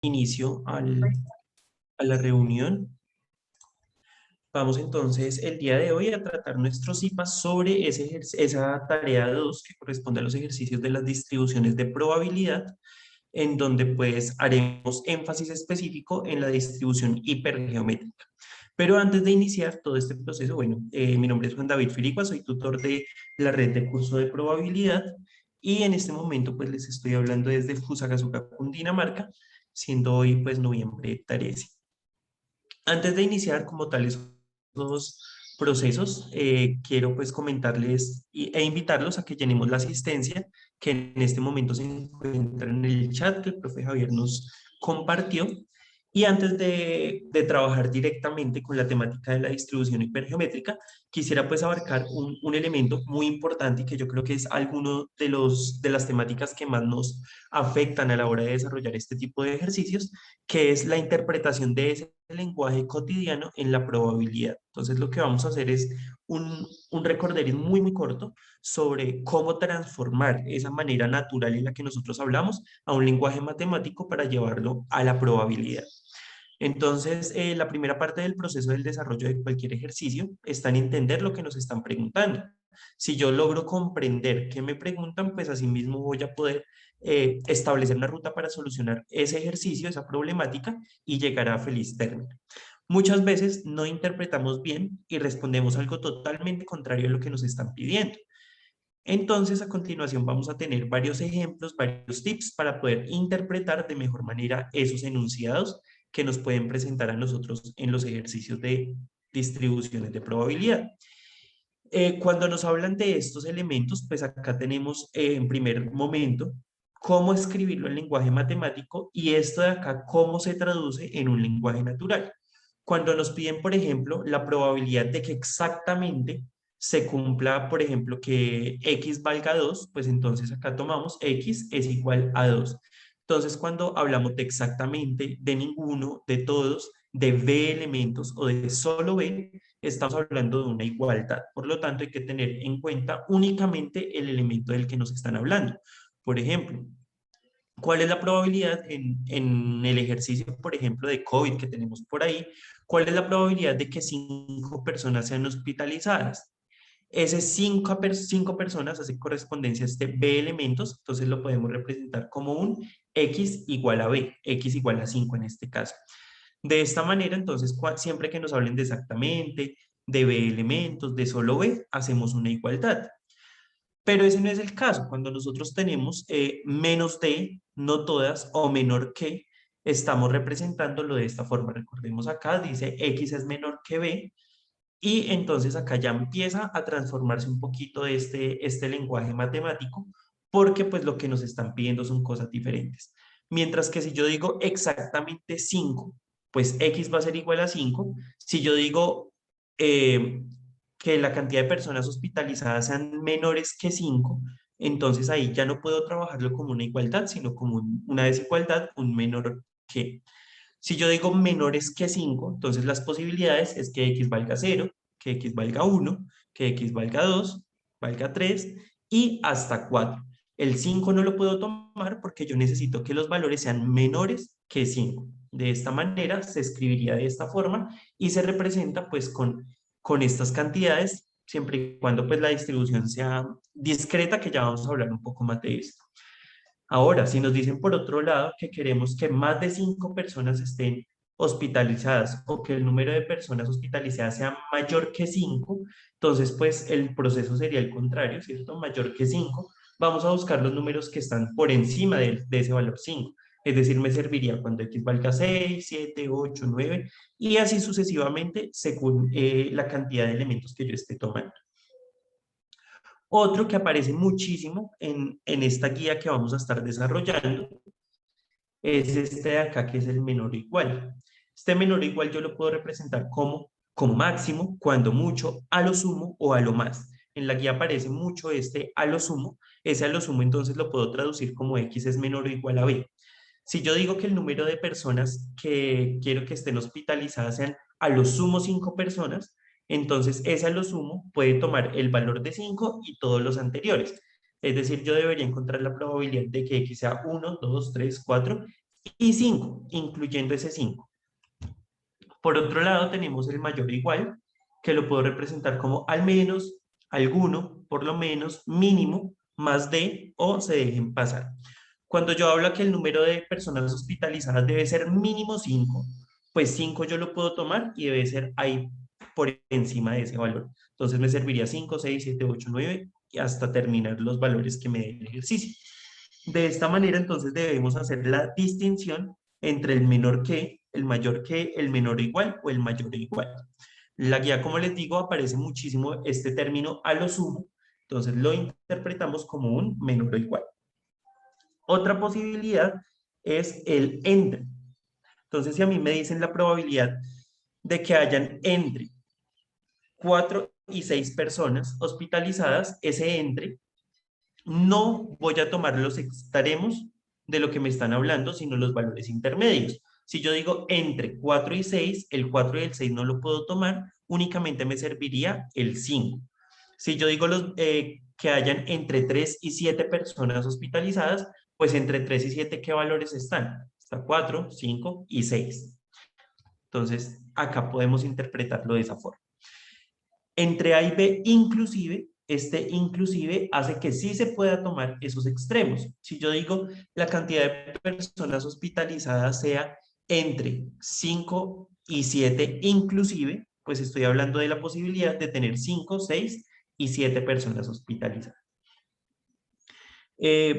inicio a la reunión. Vamos entonces el día de hoy a tratar nuestros IPAs sobre esa tarea 2 que corresponde a los ejercicios de las distribuciones de probabilidad, en donde pues haremos énfasis específico en la distribución hipergeométrica. Pero antes de iniciar todo este proceso, bueno, mi nombre es Juan David Firigua, soy tutor de la red de curso de probabilidad y en este momento pues les estoy hablando desde Fusagasugá, Cundinamarca, siendo hoy pues noviembre 13. Antes de iniciar como tal esos procesos, quiero pues comentarles e invitarlos a que llenemos la asistencia que en este momento se encuentra en el chat que el profe Javier nos compartió. Y antes de trabajar directamente con la temática de la distribución hipergeométrica, quisiera pues abarcar un elemento muy importante y que yo creo que es alguno de las temáticas que más nos afectan a la hora de desarrollar este tipo de ejercicios, que es la interpretación de ese lenguaje cotidiano en la probabilidad. Entonces, lo que vamos a hacer es un recorderis muy, muy corto sobre cómo transformar esa manera natural en la que nosotros hablamos a un lenguaje matemático para llevarlo a la probabilidad. Entonces, la primera parte del proceso del desarrollo de cualquier ejercicio está en entender lo que nos están preguntando. Si yo logro comprender qué me preguntan, pues asimismo voy a poder establecer una ruta para solucionar ese ejercicio, esa problemática y llegar a feliz término. Muchas veces no interpretamos bien y respondemos algo totalmente contrario a lo que nos están pidiendo. Entonces, a continuación vamos a tener varios ejemplos, varios tips para poder interpretar de mejor manera esos enunciados que nos pueden presentar a nosotros en los ejercicios de distribuciones de probabilidad. Cuando nos hablan de estos elementos, pues acá tenemos en primer momento cómo escribirlo en lenguaje matemático y esto de acá cómo se traduce en un lenguaje natural. Cuando nos piden, por ejemplo, la probabilidad de que exactamente se cumpla, por ejemplo, que x valga 2, pues entonces acá tomamos x es igual a 2. Entonces, cuando hablamos de exactamente, de ninguno, de todos, de b elementos o de solo b, estamos hablando de una igualdad. Por lo tanto, hay que tener en cuenta únicamente el elemento del que nos están hablando. Por ejemplo, ¿cuál es la probabilidad en el ejercicio, por ejemplo, de COVID que tenemos por ahí? ¿Cuál es la probabilidad de que 5 personas sean hospitalizadas? Esas cinco personas hace correspondencia a este B elementos, entonces lo podemos representar como un X igual a B, X igual a 5 en este caso. De esta manera, entonces, siempre que nos hablen de exactamente, de B elementos, de solo B, hacemos una igualdad. Pero ese no es el caso. Cuando nosotros tenemos menos de, no todas, o menor que, estamos representándolo de esta forma. Recordemos acá, dice X es menor que B, y entonces acá ya empieza a transformarse un poquito este lenguaje matemático, porque pues lo que nos están pidiendo son cosas diferentes. Mientras que si yo digo exactamente 5 pues X va a ser igual a 5. Si yo digo eh, que la cantidad de personas hospitalizadas sean menores que 5 entonces ahí ya no puedo trabajarlo como una igualdad, sino como una desigualdad, un menor que. Si yo digo menores que 5 entonces las posibilidades es que x valga 0, que x valga 1, que x valga 2, valga 3 y hasta 4. El 5 no lo puedo tomar porque yo necesito que los valores sean menores que 5. De esta manera se escribiría de esta forma y se representa pues con estas cantidades, siempre y cuando pues la distribución sea discreta, que ya vamos a hablar un poco más de esto. Ahora, si nos dicen por otro lado que queremos que más de 5 personas estén hospitalizadas o que el número de personas hospitalizadas sea mayor que 5, entonces pues el proceso sería el contrario, ¿cierto? Mayor que 5. Vamos a buscar los números que están por encima de ese valor 5. Es decir, me serviría cuando x valga 6, 7, 8, 9 y así sucesivamente según la cantidad de elementos que yo esté tomando. Otro que aparece muchísimo en esta guía que vamos a estar desarrollando es este de acá que es el menor o igual. Este menor o igual yo lo puedo representar como máximo, cuando mucho, a lo sumo o a lo más. En la guía aparece mucho este a lo sumo. Ese a lo sumo entonces lo puedo traducir como x es menor o igual a b. Si yo digo que el número de personas que quiero que estén hospitalizadas sean a lo sumo 5 personas, entonces ese a lo sumo puede tomar el valor de 5 y todos los anteriores. Es decir, yo debería encontrar la probabilidad de que x sea 1, 2, 3, 4, y 5, incluyendo ese 5. Por otro lado, tenemos el mayor o igual, que lo puedo representar como al menos, alguno, por lo menos, mínimo, más de o se dejen pasar. Cuando yo hablo que el número de personas hospitalizadas debe ser mínimo 5, pues 5 yo lo puedo tomar y debe ser ahí por encima de ese valor. Entonces me serviría 5, 6, 7, 8, 9 y hasta terminar los valores que me dé el ejercicio. De esta manera, entonces debemos hacer la distinción entre el menor que, el mayor que, el menor o igual o el mayor o igual. La guía, como les digo, aparece muchísimo este término a lo sumo, entonces lo interpretamos como un menor o igual. Otra posibilidad es el entre. Entonces, si a mí me dicen la probabilidad de que hayan entre 4 y 6 personas hospitalizadas, ese entre no voy a tomar los extremos de lo que me están hablando, sino los valores intermedios. Si yo digo entre 4 y 6, el 4 y el 6 no lo puedo tomar, únicamente me serviría el 5. Si yo digo que hayan entre 3 y 7 personas hospitalizadas, pues entre 3 y 7, ¿qué valores están? Está 4, 5 y 6. Entonces, acá podemos interpretarlo de esa forma. Entre A y B, inclusive, este inclusive hace que sí se pueda tomar esos extremos. Si yo digo la cantidad de personas hospitalizadas sea entre 5 y 7 inclusive, pues estoy hablando de la posibilidad de tener 5, 6 y 7 personas hospitalizadas.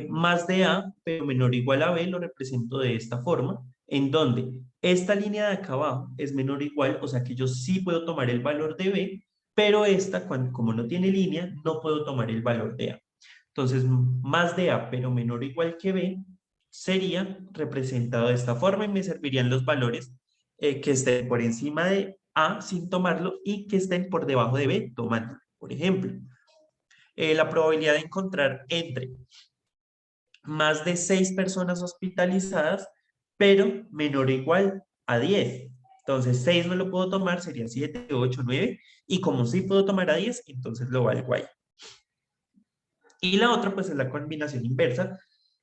Más de A, pero menor o igual a B, lo represento de esta forma, en donde esta línea de acá abajo es menor o igual, o sea que yo sí puedo tomar el valor de B, pero esta, como no tiene línea, no puedo tomar el valor de A. Entonces, más de A, pero menor o igual que B, sería representado de esta forma y me servirían los valores que estén por encima de A sin tomarlo y que estén por debajo de B tomándolo. Por ejemplo, la probabilidad de encontrar entre más de 6 personas hospitalizadas, pero menor o igual a 10. Entonces, 6 no lo puedo tomar, sería 7, 8, 9, y como sí puedo tomar a 10, entonces lo valgo ahí. Y la otra, pues, es la combinación inversa,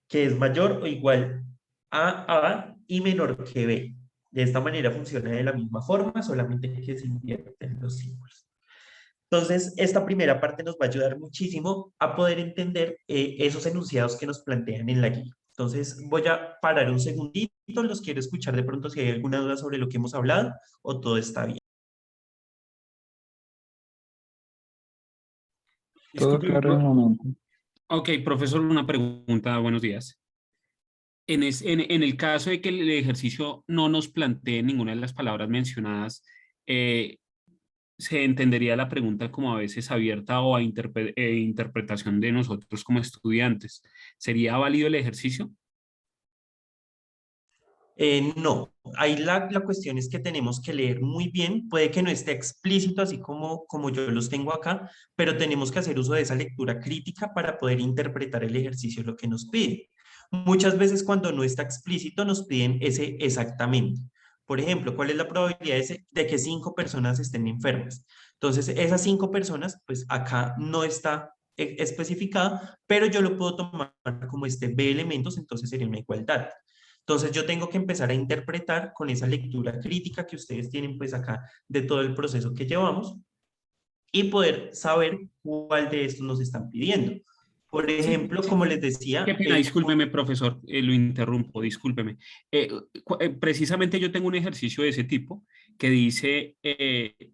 que es mayor o igual a y menor que B. De esta manera funciona de la misma forma, solamente que se invierten los símbolos. Entonces, esta primera parte nos va a ayudar muchísimo a poder entender esos enunciados que nos plantean en la guía. Entonces, voy a parar un segundito, los quiero escuchar de pronto si hay alguna duda sobre lo que hemos hablado o todo está bien. Todo Disculpe, claro de momento. ok, profesor, una pregunta, buenos días. En el caso de que el ejercicio no nos plantee ninguna de las palabras mencionadas, eh, se entendería la pregunta como a veces abierta o a interpretación de nosotros como estudiantes. ¿Sería válido el ejercicio? No, ahí la cuestión es que tenemos que leer muy bien, puede que no esté explícito así como yo los tengo acá, pero tenemos que hacer uso de esa lectura crítica para poder interpretar el ejercicio, lo que nos pide. Muchas veces cuando no está explícito nos piden ese exactamente. Por ejemplo, ¿cuál es la probabilidad de que 5 personas estén enfermas? Entonces, esas 5 personas, pues acá no está especificado, pero yo lo puedo tomar como este B elementos, entonces sería una igualdad. Entonces yo tengo que empezar a interpretar con esa lectura crítica que ustedes tienen pues acá de todo el proceso que llevamos y poder saber cuál de estos nos están pidiendo. Por Sí, ejemplo, sí. como les Qué decía, pena, discúlpeme, profesor, lo interrumpo, discúlpeme. Precisamente yo tengo un ejercicio de ese tipo que dice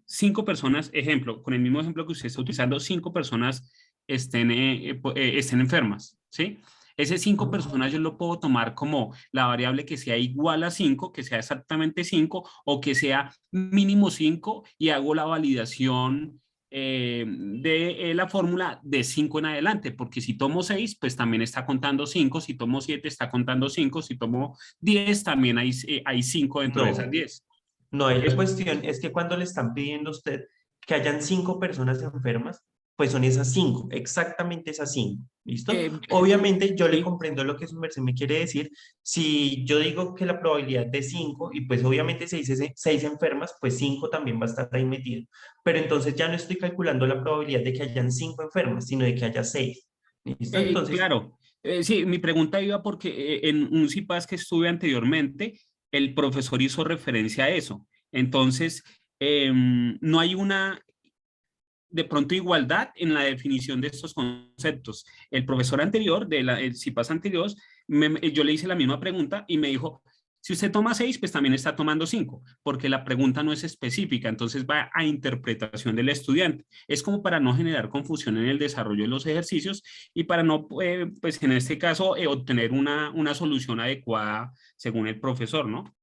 5 personas, ejemplo, con el mismo ejemplo que usted está utilizando, 5 personas estén enfermas, ¿sí? Ese 5 personas yo lo puedo tomar como la variable que sea igual a 5, que sea exactamente 5 o que sea mínimo 5 y hago la validación de la fórmula de 5 en adelante, porque si tomo 6 pues también está contando 5, si tomo 7 está contando 5, si tomo 10 también hay 5 dentro de esas no, 10. no, ahí la Eso, cuestión es que cuando le están pidiendo a usted que hayan 5 personas enfermas, pues son esas 5, exactamente esas 5, ¿listo? eh, Obviamente yo le sí, comprendo lo que su merced me quiere decir. Si yo digo que la probabilidad de 5 y pues obviamente se dice 6 enfermas, pues 5 también va a estar ahí metido. Pero entonces ya no estoy calculando la probabilidad de que hayan 5 enfermas, sino de que haya 6, ¿listo? Entonces, claro, Sí, mi pregunta iba porque en un CIPAS que estuve anteriormente, el profesor hizo referencia a eso. Entonces, no hay una, de pronto, igualdad en la definición de estos conceptos. El profesor anterior, el CIPAS anterior, yo le hice la misma pregunta y me dijo, si usted toma 6, pues también está tomando 5, porque la pregunta no es específica, entonces va a interpretación del estudiante. Es como para no generar confusión en el desarrollo de los ejercicios y para no, pues en este caso, obtener una solución adecuada según el profesor, ¿no?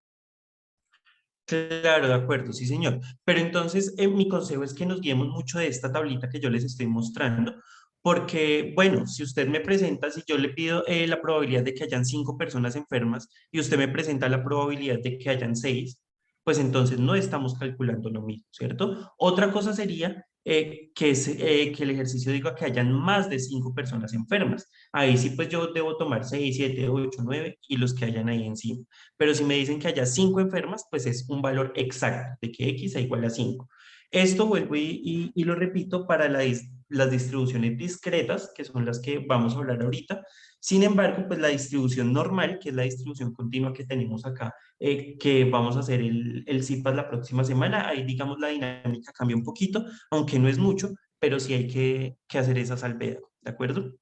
Claro, de acuerdo, sí, señor. Pero entonces, mi consejo es que nos guiemos mucho de esta tablita que yo les estoy mostrando, porque, bueno, si usted me presenta, si yo le pido la probabilidad de que hayan 5 personas enfermas y usted me presenta la probabilidad de que hayan 6, pues entonces no estamos calculando lo mismo, ¿cierto? Otra cosa sería que el ejercicio diga que hayan más de 5 personas enfermas. Ahí sí, pues yo debo tomar 6, 7, 8, 9 y los que hayan ahí encima. Pero si me dicen que haya 5 enfermas, pues es un valor exacto de que X es igual a 5. Esto vuelvo y lo repito para las distribuciones discretas, que son las que vamos a hablar ahorita. Sin embargo, pues la distribución normal, que es la distribución continua que tenemos acá, que vamos a hacer el CIPAS la próxima semana, ahí digamos la dinámica cambia un poquito, aunque no es mucho, pero sí hay que hacer esa salvedad, ¿de acuerdo?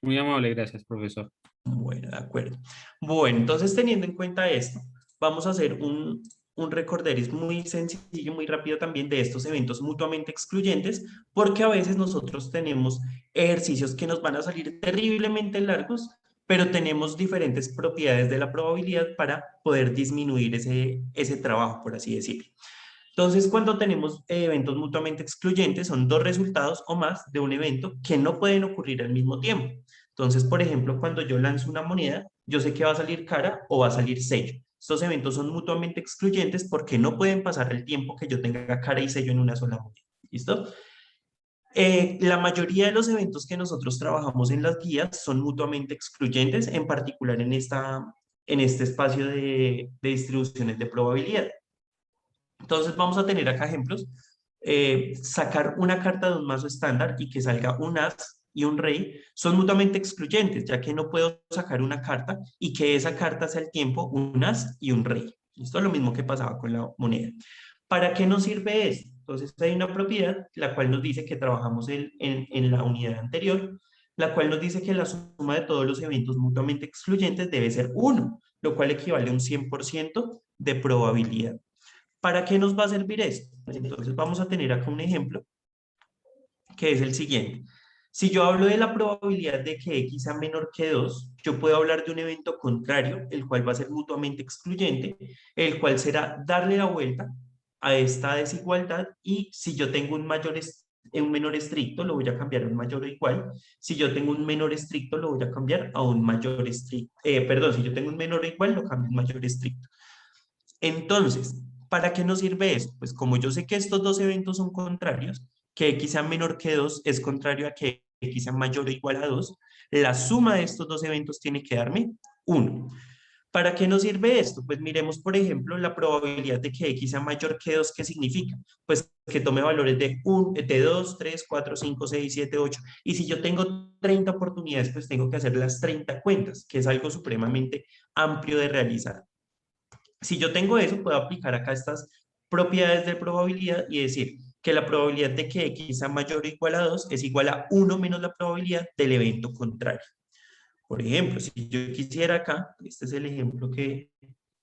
Muy amable, gracias, profesor. Bueno, de acuerdo. Bueno, entonces teniendo en cuenta esto, vamos a hacer un recorderis muy sencillo, muy rápido también de estos eventos mutuamente excluyentes, porque a veces nosotros tenemos ejercicios que nos van a salir terriblemente largos, pero tenemos diferentes propiedades de la probabilidad para poder disminuir ese trabajo, por así decirlo. Entonces, cuando tenemos eventos mutuamente excluyentes, son dos resultados o más de un evento que no pueden ocurrir al mismo tiempo. Entonces, por ejemplo, cuando yo lanzo una moneda, yo sé que va a salir cara o va a salir sello. Estos eventos son mutuamente excluyentes porque no pueden pasar el tiempo que yo tenga cara y sello en una sola moneda. ¿Listo? La mayoría de los eventos que nosotros trabajamos en las guías son mutuamente excluyentes, en particular en este espacio de distribuciones de probabilidad. Entonces vamos a tener acá ejemplos. Sacar una carta de un mazo estándar y que salga un as y un rey son mutuamente excluyentes, ya que no puedo sacar una carta y que esa carta sea al tiempo un as y un rey. Esto es lo mismo que pasaba con la moneda. ¿Para qué nos sirve esto? Entonces hay una propiedad la cual nos dice que trabajamos en la unidad anterior, la cual nos dice que la suma de todos los eventos mutuamente excluyentes debe ser uno, lo cual equivale a un 100% de probabilidad. ¿Para qué nos va a servir esto? Pues entonces vamos a tener acá un ejemplo que es el siguiente. Si yo hablo de la probabilidad de que X sea menor que 2, yo puedo hablar de un evento contrario, el cual va a ser mutuamente excluyente, el cual será darle la vuelta a esta desigualdad y si yo tengo un menor estricto, lo voy a cambiar a un mayor o igual. Si yo tengo un menor estricto, lo voy a cambiar a un mayor estricto. Perdón, si yo tengo un menor o igual, lo cambio a un mayor estricto. Entonces, ¿para qué nos sirve esto? Pues como yo sé que estos dos eventos son contrarios, que X sea menor que 2 es contrario a que X sea mayor o igual a 2, la suma de estos dos eventos tiene que darme 1. ¿Para qué nos sirve esto? Pues miremos, por ejemplo, la probabilidad de que X sea mayor que 2, ¿qué significa? Pues que tome valores de 2, 3, 4, 5, 6, 7, 8. Y si yo tengo 30 oportunidades, pues tengo que hacer las 30 cuentas, que es algo supremamente amplio de realizar. Si yo tengo eso, puedo aplicar acá estas propiedades de probabilidad y decir que la probabilidad de que X sea mayor o igual a 2 es igual a 1 menos la probabilidad del evento contrario. Por ejemplo, si yo quisiera acá, este es el ejemplo que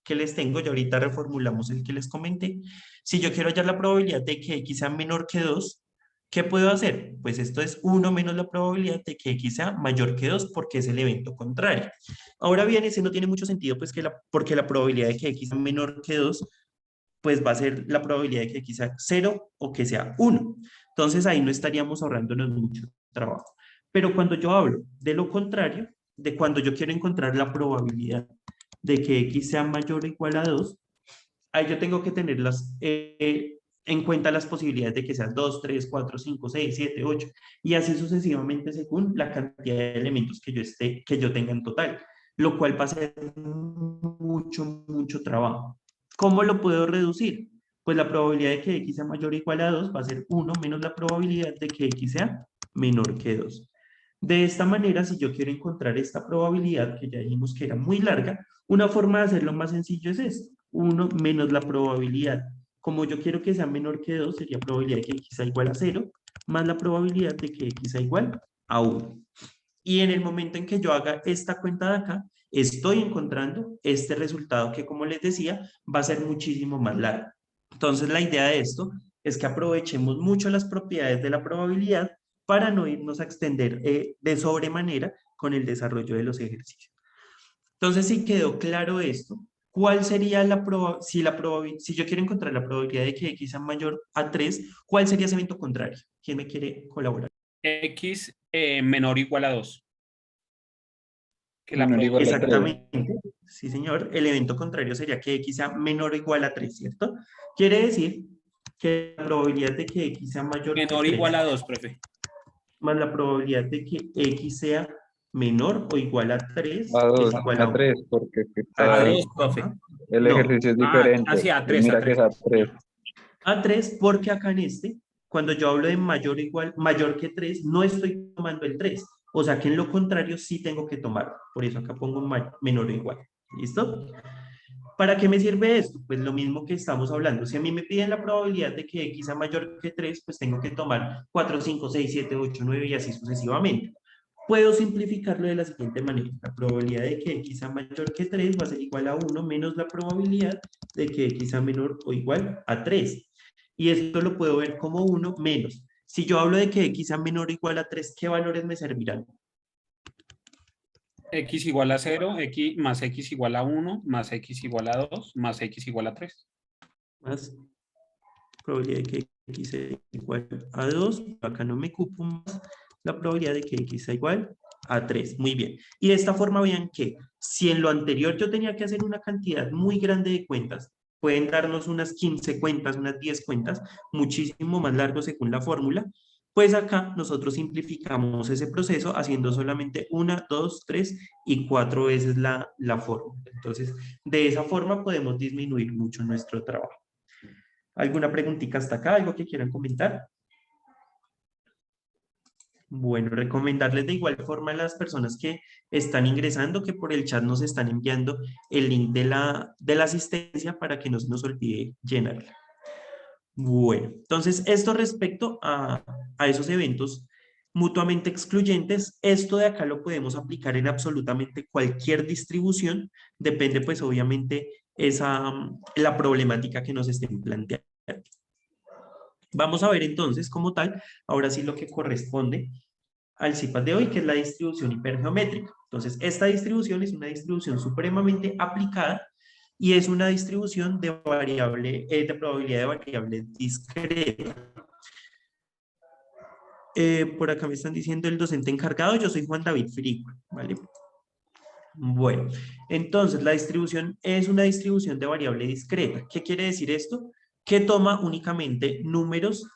les tengo, y ahorita reformulamos el que les comenté. Si yo quiero hallar la probabilidad de que X sea menor que 2, ¿qué puedo hacer? Pues esto es 1 menos la probabilidad de que X sea mayor que 2 porque es el evento contrario. Ahora bien, ese no tiene mucho sentido, pues porque la probabilidad de que X sea menor que 2 pues va a ser la probabilidad de que X sea 0 o que sea 1. Entonces ahí no estaríamos ahorrándonos mucho trabajo. Pero cuando yo hablo de lo contrario, de cuando yo quiero encontrar la probabilidad de que X sea mayor o igual a 2, ahí yo tengo que tener en cuenta las posibilidades de que sean 2, 3, 4, 5, 6, 7, 8 y así sucesivamente según la cantidad de elementos que yo tenga en total, lo cual va a ser mucho, mucho trabajo. ¿Cómo lo puedo reducir? Pues la probabilidad de que X sea mayor o igual a 2 va a ser 1 menos la probabilidad de que X sea menor que 2. De esta manera, si yo quiero encontrar esta probabilidad, que ya dijimos que era muy larga, una forma de hacerlo más sencillo es esto, 1 menos la probabilidad. Como yo quiero que sea menor que 2, sería probabilidad de que x sea igual a 0, más la probabilidad de que x sea igual a 1. Y en el momento en que yo haga esta cuenta de acá, estoy encontrando este resultado que, como les decía, va a ser muchísimo más largo. Entonces, la idea de esto es que aprovechemos mucho las propiedades de la probabilidad para no irnos a extender de sobremanera con el desarrollo de los ejercicios. Entonces, si quedó claro esto, ¿cuál sería la probabilidad, si yo quiero encontrar la probabilidad de que x sea mayor a 3, cuál sería ese evento contrario? ¿Quién me quiere colaborar? X menor o igual a 2. Que la Menor o igual a 3. Exactamente, sí señor. El evento contrario sería que x sea menor o igual a 3, ¿cierto? Quiere decir que la probabilidad de que x sea mayor que menor o 3 igual a 2, profe. más la probabilidad de que x sea menor o igual a 3 A es 2, igual a a 1. 3, porque es que A A está, 2, 3, profe. ajá. el No, ejercicio es diferente. Hacia a 3, a Mira que 3. es a 3. a 3 porque acá en este, cuando yo hablo de mayor o igual, mayor que 3, no estoy tomando el 3. O sea que en lo contrario sí tengo que tomarlo. Por eso acá pongo menor o igual. ¿Listo? ¿Para qué me sirve esto? Pues lo mismo que estamos hablando. Si a mí me piden la probabilidad de que x sea mayor que 3, pues tengo que tomar 4, 5, 6, 7, 8, 9 y así sucesivamente. Puedo simplificarlo de la siguiente manera. La probabilidad de que x sea mayor que 3 va a ser igual a 1 menos la probabilidad de que x sea menor o igual a 3. Y esto lo puedo ver como 1 menos. Si yo hablo de que x sea menor o igual a 3, ¿qué valores me servirán? X igual a 0, X más X igual a 1, más X igual a 2, más X igual a 3. Más probabilidad de que x sea igual a 2. Acá no me cupo más la probabilidad de que x sea igual a 3. Muy bien. Y de esta forma vean que si en lo anterior yo tenía que hacer una cantidad muy grande de cuentas, pueden darnos unas 15 cuentas, unas 10 cuentas, muchísimo más largo según la fórmula, pues acá nosotros simplificamos ese proceso haciendo solamente 1, 2, 3 y 4 veces la fórmula. Entonces, de esa forma podemos disminuir mucho nuestro trabajo. ¿Alguna preguntita hasta acá? ¿Algo que quieran comentar? Bueno, recomendarles de igual forma a las personas que están ingresando que por el chat nos están enviando el link de la asistencia para que no se nos olvide llenarla. Bueno, entonces esto respecto a esos eventos mutuamente excluyentes, esto de acá lo podemos aplicar en absolutamente cualquier distribución, depende pues obviamente la problemática que nos estén planteando. Vamos a ver entonces como tal, ahora sí lo que corresponde al CIPAS de hoy, que es la distribución hipergeométrica. Entonces, esta distribución es una distribución supremamente aplicada y es una distribución de de probabilidad de variable discreta. Por acá me están diciendo el docente encargado, yo soy Juan David Firico, ¿vale? Bueno, entonces la distribución es una distribución de variable discreta. ¿Qué quiere decir esto? Que toma únicamente números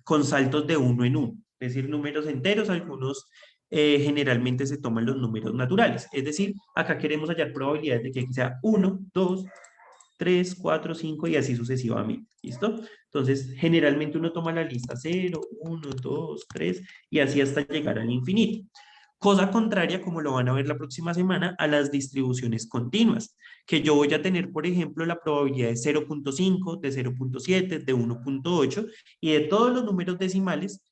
con saltos de uno en uno, es decir, números enteros, algunos generalmente se toman los números naturales. Es decir, acá queremos hallar probabilidades de que sea 1, 2, 3, 4, 5 y así sucesivamente. ¿Listo? Entonces, generalmente uno toma la lista 0, 1, 2, 3 y así hasta llegar al infinito. Cosa contraria, como lo van a ver la próxima semana, a las distribuciones continuas, que yo voy a tener, por ejemplo, la probabilidad de 0.5, de 0.7, de 1.8 y de todos los números decimales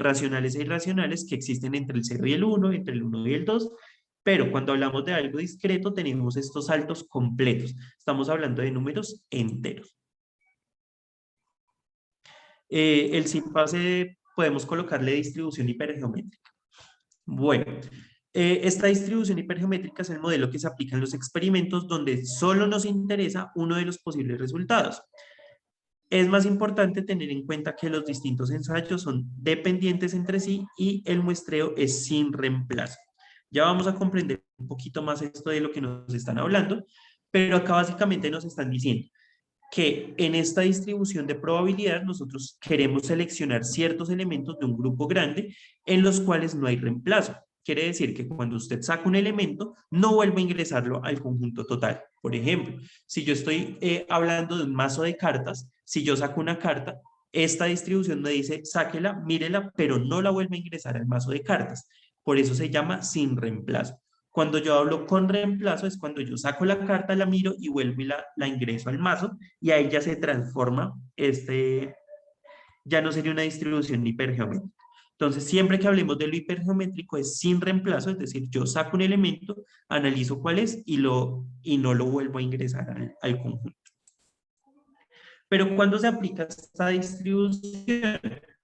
racionales e irracionales que existen entre el 0 y el 1, entre el 1 y el 2, pero cuando hablamos de algo discreto tenemos estos saltos completos. Estamos hablando de números enteros. El simpase podemos colocarle distribución hipergeométrica. Bueno, esta distribución hipergeométrica es el modelo que se aplica en los experimentos donde solo nos interesa uno de los posibles resultados. Es más importante tener en cuenta que los distintos ensayos son dependientes entre sí y el muestreo es sin reemplazo. Ya vamos a comprender un poquito más esto de lo que nos están hablando, pero acá básicamente nos están diciendo que en esta distribución de probabilidad nosotros queremos seleccionar ciertos elementos de un grupo grande en los cuales no hay reemplazo. Quiere decir que cuando usted saca un elemento, no vuelve a ingresarlo al conjunto total. Por ejemplo, si yo estoy hablando de un mazo de cartas, si yo saco una carta, esta distribución me dice, sáquela, mírela, pero no la vuelve a ingresar al mazo de cartas. Por eso se llama sin reemplazo. Cuando yo hablo con reemplazo es cuando yo saco la carta, la miro y vuelvo y la ingreso al mazo y ahí ya se transforma ya no sería una distribución hipergeométrica. Entonces, siempre que hablemos de lo hipergeométrico es sin reemplazo, es decir, yo saco un elemento, analizo cuál es y no lo vuelvo a ingresar al conjunto. Pero cuando se aplica esta distribución,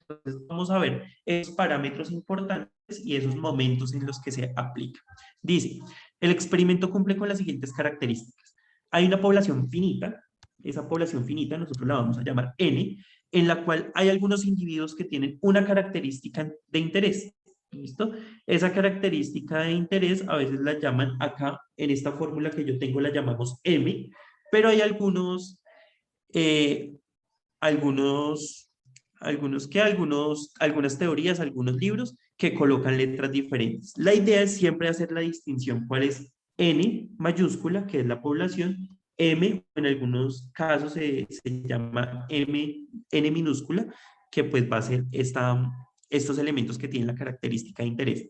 entonces vamos a ver esos parámetros importantes y esos momentos en los que se aplica. Dice, el experimento cumple con las siguientes características. Hay una población finita, esa población finita nosotros la vamos a llamar N, en la cual hay algunos individuos que tienen una característica de interés. ¿Listo? Esa característica de interés a veces la llaman acá, en esta fórmula que yo tengo la llamamos M, pero hay eh, algunas teorías, algunos libros que colocan letras diferentes. La idea es siempre hacer la distinción cuál es N mayúscula, que es la población, M, en algunos casos se llama N minúscula, que pues va a ser estos elementos que tienen la característica de interés.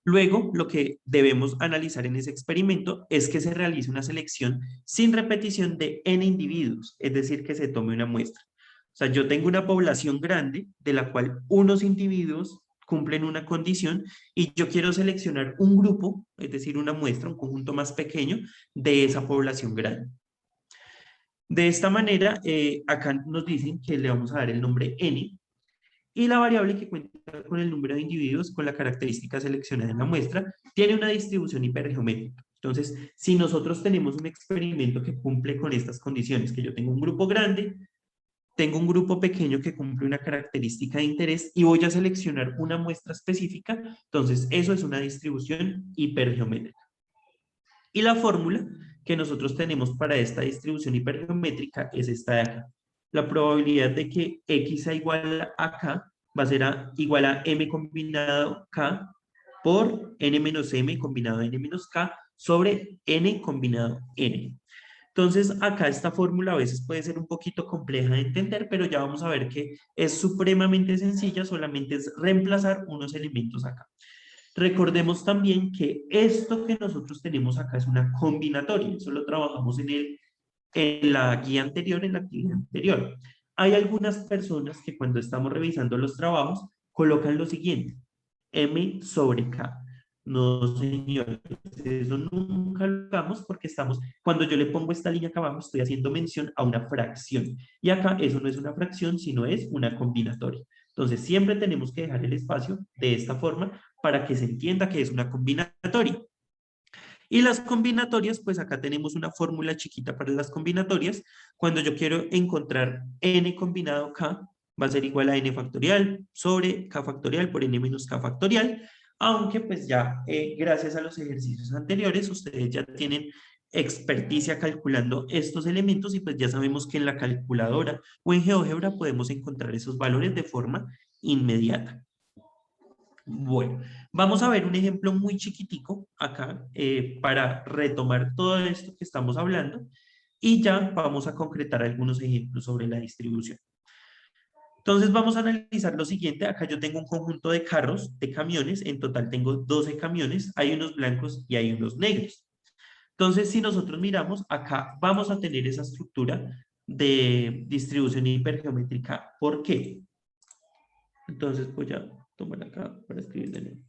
Luego, lo que debemos analizar en ese experimento es que se realice una selección sin repetición de N individuos, es decir, que se tome una muestra. O sea, yo tengo una población grande de la cual unos individuos cumplen una condición y yo quiero seleccionar un grupo, es decir, una muestra, un conjunto más pequeño de esa población grande. De esta manera, acá nos dicen que le vamos a dar el nombre N, y la variable que cuenta con el número de individuos con la característica seleccionada en la muestra tiene una distribución hipergeométrica. Entonces, si nosotros tenemos un experimento que cumple con estas condiciones, que yo tengo un grupo grande, tengo un grupo pequeño que cumple una característica de interés y voy a seleccionar una muestra específica, entonces eso es una distribución hipergeométrica. Y la fórmula que nosotros tenemos para esta distribución hipergeométrica es esta de acá. La probabilidad de que x sea igual a k va a ser igual a m combinado k por n menos m combinado n menos k sobre n combinado n. Entonces, acá esta fórmula a veces puede ser un poquito compleja de entender, pero ya vamos a ver que es supremamente sencilla, solamente es reemplazar unos elementos acá. Recordemos también que esto que nosotros tenemos acá es una combinatoria, eso lo trabajamos en la guía anterior, en la actividad anterior. Hay algunas personas que cuando estamos revisando los trabajos colocan lo siguiente, M sobre K. No, señores, eso nunca lo hagamos porque cuando yo le pongo esta línea acá abajo, estoy haciendo mención a una fracción. Y acá eso no es una fracción, sino es una combinatoria. Entonces, siempre tenemos que dejar el espacio de esta forma para que se entienda que es una combinatoria. Y las combinatorias, pues acá tenemos una fórmula chiquita para las combinatorias. Cuando yo quiero encontrar n combinado k, va a ser igual a n factorial sobre k factorial por n menos k factorial, aunque pues ya gracias a los ejercicios anteriores ustedes ya tienen experticia calculando estos elementos y pues ya sabemos que en la calculadora o en GeoGebra podemos encontrar esos valores de forma inmediata. Bueno, vamos a ver un ejemplo muy chiquitico acá para retomar todo esto que estamos hablando y ya vamos a concretar algunos ejemplos sobre la distribución. Entonces vamos a analizar lo siguiente. Acá yo tengo un conjunto de carros, de camiones. En total tengo 12 camiones. Hay unos blancos y hay unos negros. Entonces, si nosotros miramos, acá vamos a tener esa estructura de distribución hipergeométrica. ¿Por qué? Entonces voy a tomar acá para escribir de nuevo.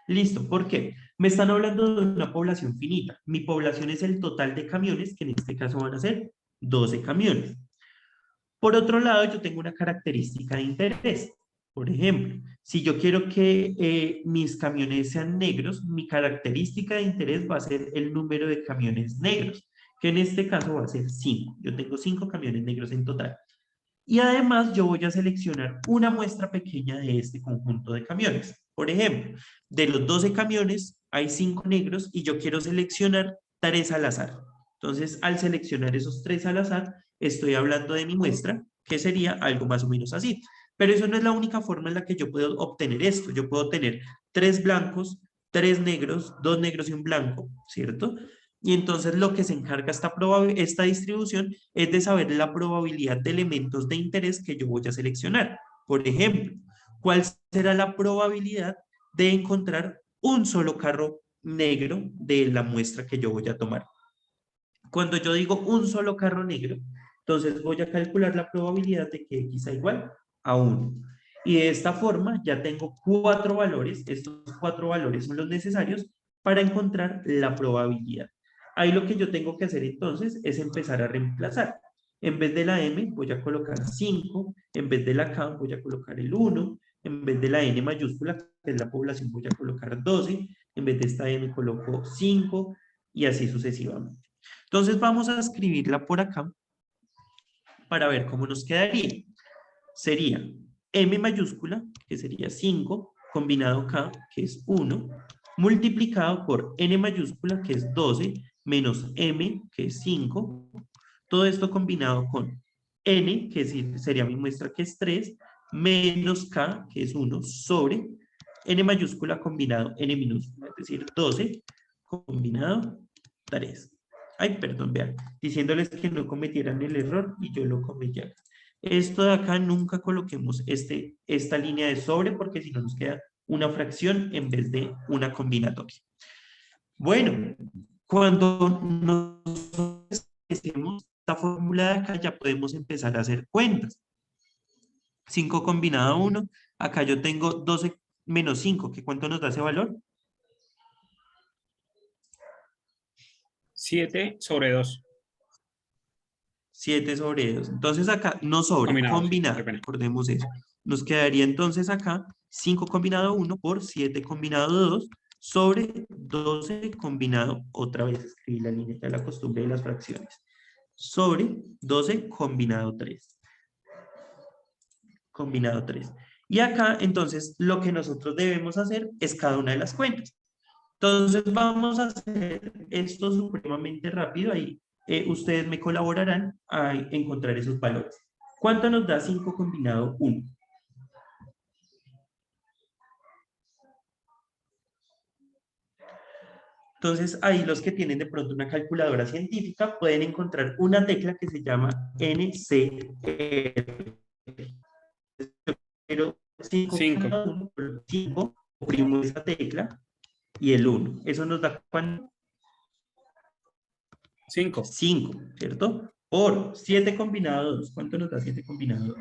Listo, ¿por qué? Me están hablando de una población finita. Mi población es el total de camiones, que en este caso van a ser 12 camiones. Por otro lado, yo tengo una característica de interés. Por ejemplo, si yo quiero que mis camiones sean negros, mi característica de interés va a ser el número de camiones negros, que en este caso va a ser 5. Yo tengo 5 camiones negros en total. Y además yo voy a seleccionar una muestra pequeña de este conjunto de camiones. Por ejemplo, de los 12 camiones hay 5 negros y yo quiero seleccionar 3 al azar. Entonces, al seleccionar esos 3 al azar, estoy hablando de mi muestra, que sería algo más o menos así. Pero eso no es la única forma en la que yo puedo obtener esto. Yo puedo tener 3 blancos, 3 negros, 2 negros y un blanco, ¿cierto? Y entonces lo que se encarga esta distribución es de saber la probabilidad de elementos de interés que yo voy a seleccionar. Por ejemplo, ¿cuál será la probabilidad de encontrar un solo carro negro de la muestra que yo voy a tomar. Cuando yo digo un solo carro negro, entonces voy a calcular la probabilidad de que X sea igual a 1. Y de esta forma ya tengo 4 valores. Estos 4 valores son los necesarios para encontrar la probabilidad. Ahí lo que yo tengo que hacer entonces es empezar a reemplazar. En vez de la M voy a colocar 5, en vez de la K voy a colocar el 1, en vez de la N mayúscula, que es la población, voy a colocar 12, en vez de esta M coloco 5 y así sucesivamente. Entonces vamos a escribirla por acá para ver cómo nos quedaría. Sería M mayúscula, que sería 5, combinado K, que es 1, multiplicado por N mayúscula, que es 12, menos M, que es 5. Todo esto combinado con N, que sería mi muestra, que es 3, menos K, que es 1, sobre N mayúscula combinado N minúscula, es decir, 12 combinado 3. Ay, perdón, vean, diciéndoles que no cometieran el error y yo lo cometí acá. Esto de acá nunca coloquemos esta línea de sobre porque si no nos queda una fracción en vez de una combinatoria. Bueno, cuando nos hacemos esta fórmula de acá ya podemos empezar a hacer cuentas. 5 combinado 1, acá yo tengo 12 menos 5, ¿que cuánto nos da ese valor? 7 sobre 2. 7 sobre 2. Entonces acá, no sobre, Combinado, sí, qué combinado, pena. recordemos eso. Nos quedaría entonces acá 5 combinado 1 por 7 combinado 2 sobre 12 combinado, otra vez escribí la línea de la costumbre de las fracciones, sobre 12 combinado 3. Combinado 3. Y acá, entonces, lo que nosotros debemos hacer es cada una de las cuentas. Entonces, vamos a hacer esto supremamente rápido. Ahí ustedes me colaborarán a encontrar esos valores. ¿Cuánto nos da 5 combinado 1? Entonces, ahí los que tienen de pronto una calculadora científica pueden encontrar una tecla que se llama NCR. Pero 5 5. cada 1 por 5, oprimimos esa tecla y el 1. Eso nos da 5. 5, ¿cierto? Por 7 combinado 2. ¿Cuánto nos da 7 combinado 2?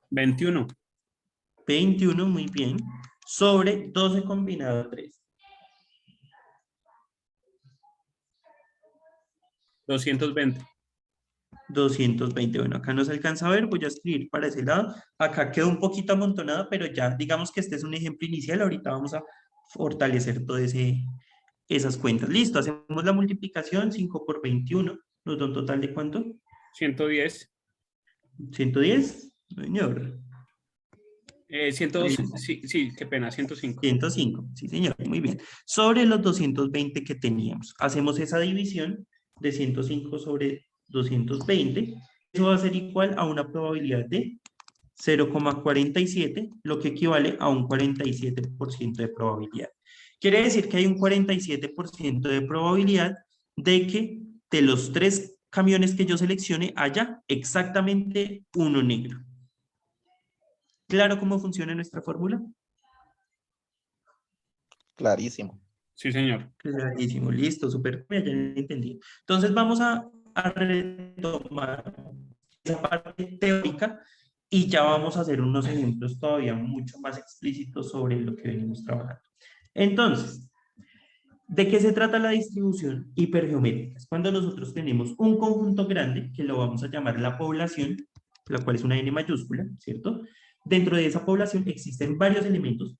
21. 21, muy bien. Sobre 12 combinado 3. 220. 220. Bueno, acá no se alcanza a ver, voy a escribir para ese lado. Acá quedó un poquito amontonado, pero ya digamos que este es un ejemplo inicial. Ahorita vamos a fortalecer todas esas cuentas. Listo, hacemos la multiplicación. 5 por 21. ¿Nos da un total de cuánto? 110. 110. Señor. 100, sí, sí, qué pena, 105. 105, sí señor, muy bien. Sobre los 220 que teníamos, hacemos esa división de 105 sobre 220. Eso va a ser igual a una probabilidad de 0,47, lo que equivale a un 47% de probabilidad. Quiere decir que hay un 47% de probabilidad de que de los 3 camiones que yo seleccione haya exactamente uno negro. ¿Claro cómo funciona nuestra fórmula? Clarísimo. Sí, señor. Clarísimo, listo, súper, ya entendí. Entonces vamos a retomar esa parte teórica y ya vamos a hacer unos ejemplos todavía mucho más explícitos sobre lo que venimos trabajando. Entonces, ¿de qué se trata la distribución hipergeométrica? Es cuando nosotros tenemos un conjunto grande, que lo vamos a llamar la población, la cual es una N mayúscula, ¿cierto? Dentro de esa población existen varios elementos.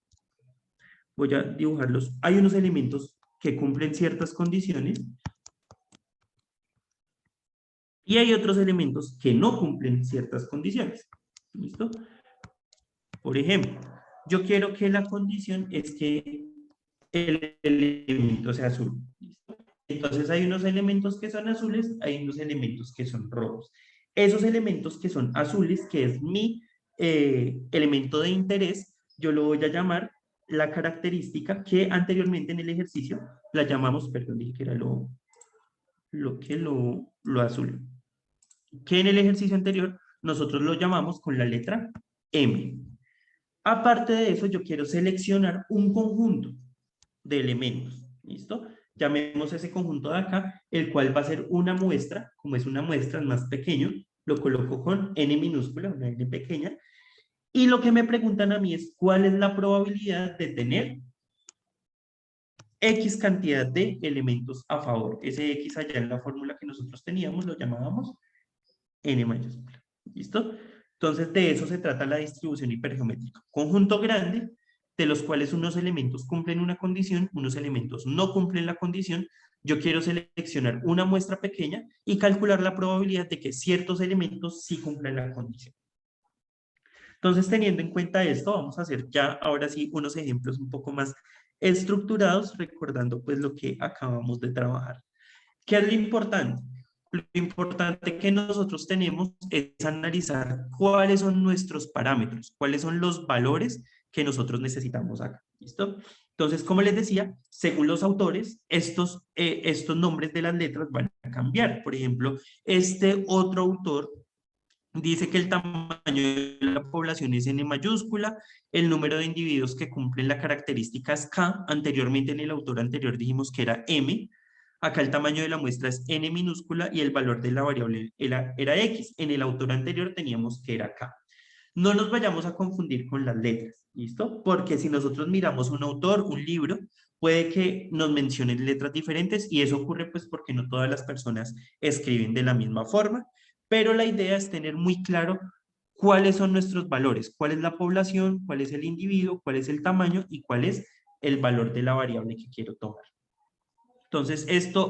Voy a dibujarlos. Hay unos elementos que cumplen ciertas condiciones y hay otros elementos que no cumplen ciertas condiciones. ¿Listo? Por ejemplo, yo quiero que la condición es que el elemento sea azul. ¿Listo? Entonces hay unos elementos que son azules, hay unos elementos que son rojos. Esos elementos que son azules, que es mi elemento de interés, yo lo voy a llamar la característica que anteriormente en el ejercicio la llamamos, perdón, dije que era lo azul, que en el ejercicio anterior nosotros lo llamamos con la letra M. Aparte de eso, yo quiero seleccionar un conjunto de elementos, ¿listo? Llamemos ese conjunto de acá, el cual va a ser una muestra, como es una muestra, es más pequeño, lo coloco con n minúscula, una n pequeña, y lo que me preguntan a mí es cuál es la probabilidad de tener X cantidad de elementos a favor. Ese X allá en la fórmula que nosotros teníamos lo llamábamos n mayúscula, ¿listo? Entonces de eso se trata la distribución hipergeométrica. Conjunto grande, de los cuales unos elementos cumplen una condición, unos elementos no cumplen la condición. Yo quiero seleccionar una muestra pequeña y calcular la probabilidad de que ciertos elementos sí cumplan la condición. Entonces, teniendo en cuenta esto, vamos a hacer ya ahora sí unos ejemplos un poco más estructurados, recordando pues lo que acabamos de trabajar. ¿Qué es lo importante? Lo importante que nosotros tenemos es analizar cuáles son nuestros parámetros, cuáles son los valores que nosotros necesitamos acá. ¿Listo? Entonces, como les decía, según los autores, estos nombres de las letras van a cambiar. Por ejemplo, este otro autor dice que el tamaño de la población es N mayúscula, el número de individuos que cumplen la característica es K, anteriormente en el autor anterior dijimos que era M, acá el tamaño de la muestra es N minúscula y el valor de la variable era X, en el autor anterior teníamos que era K. No nos vayamos a confundir con las letras, ¿listo? Porque si nosotros miramos un autor, un libro, puede que nos mencionen letras diferentes y eso ocurre pues porque no todas las personas escriben de la misma forma, pero la idea es tener muy claro cuáles son nuestros valores, cuál es la población, cuál es el individuo, cuál es el tamaño y cuál es el valor de la variable que quiero tomar. Entonces,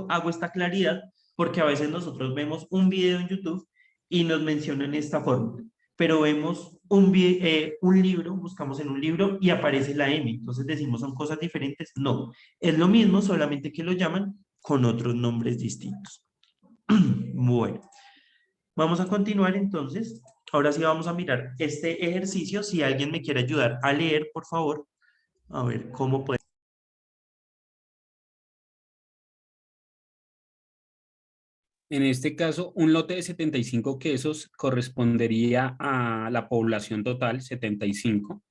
hago esta claridad porque a veces nosotros vemos un video en YouTube y nos mencionan esta fórmula, pero vemos un libro, buscamos en un libro y aparece la M, entonces decimos son cosas diferentes. No, es lo mismo, solamente que lo llaman con otros nombres distintos. Bueno, vamos a continuar entonces. Ahora sí vamos a mirar este ejercicio. Si alguien me quiere ayudar a leer, por favor, a ver cómo puede. En este caso, un lote de 75 quesos correspondería a la población total, 75.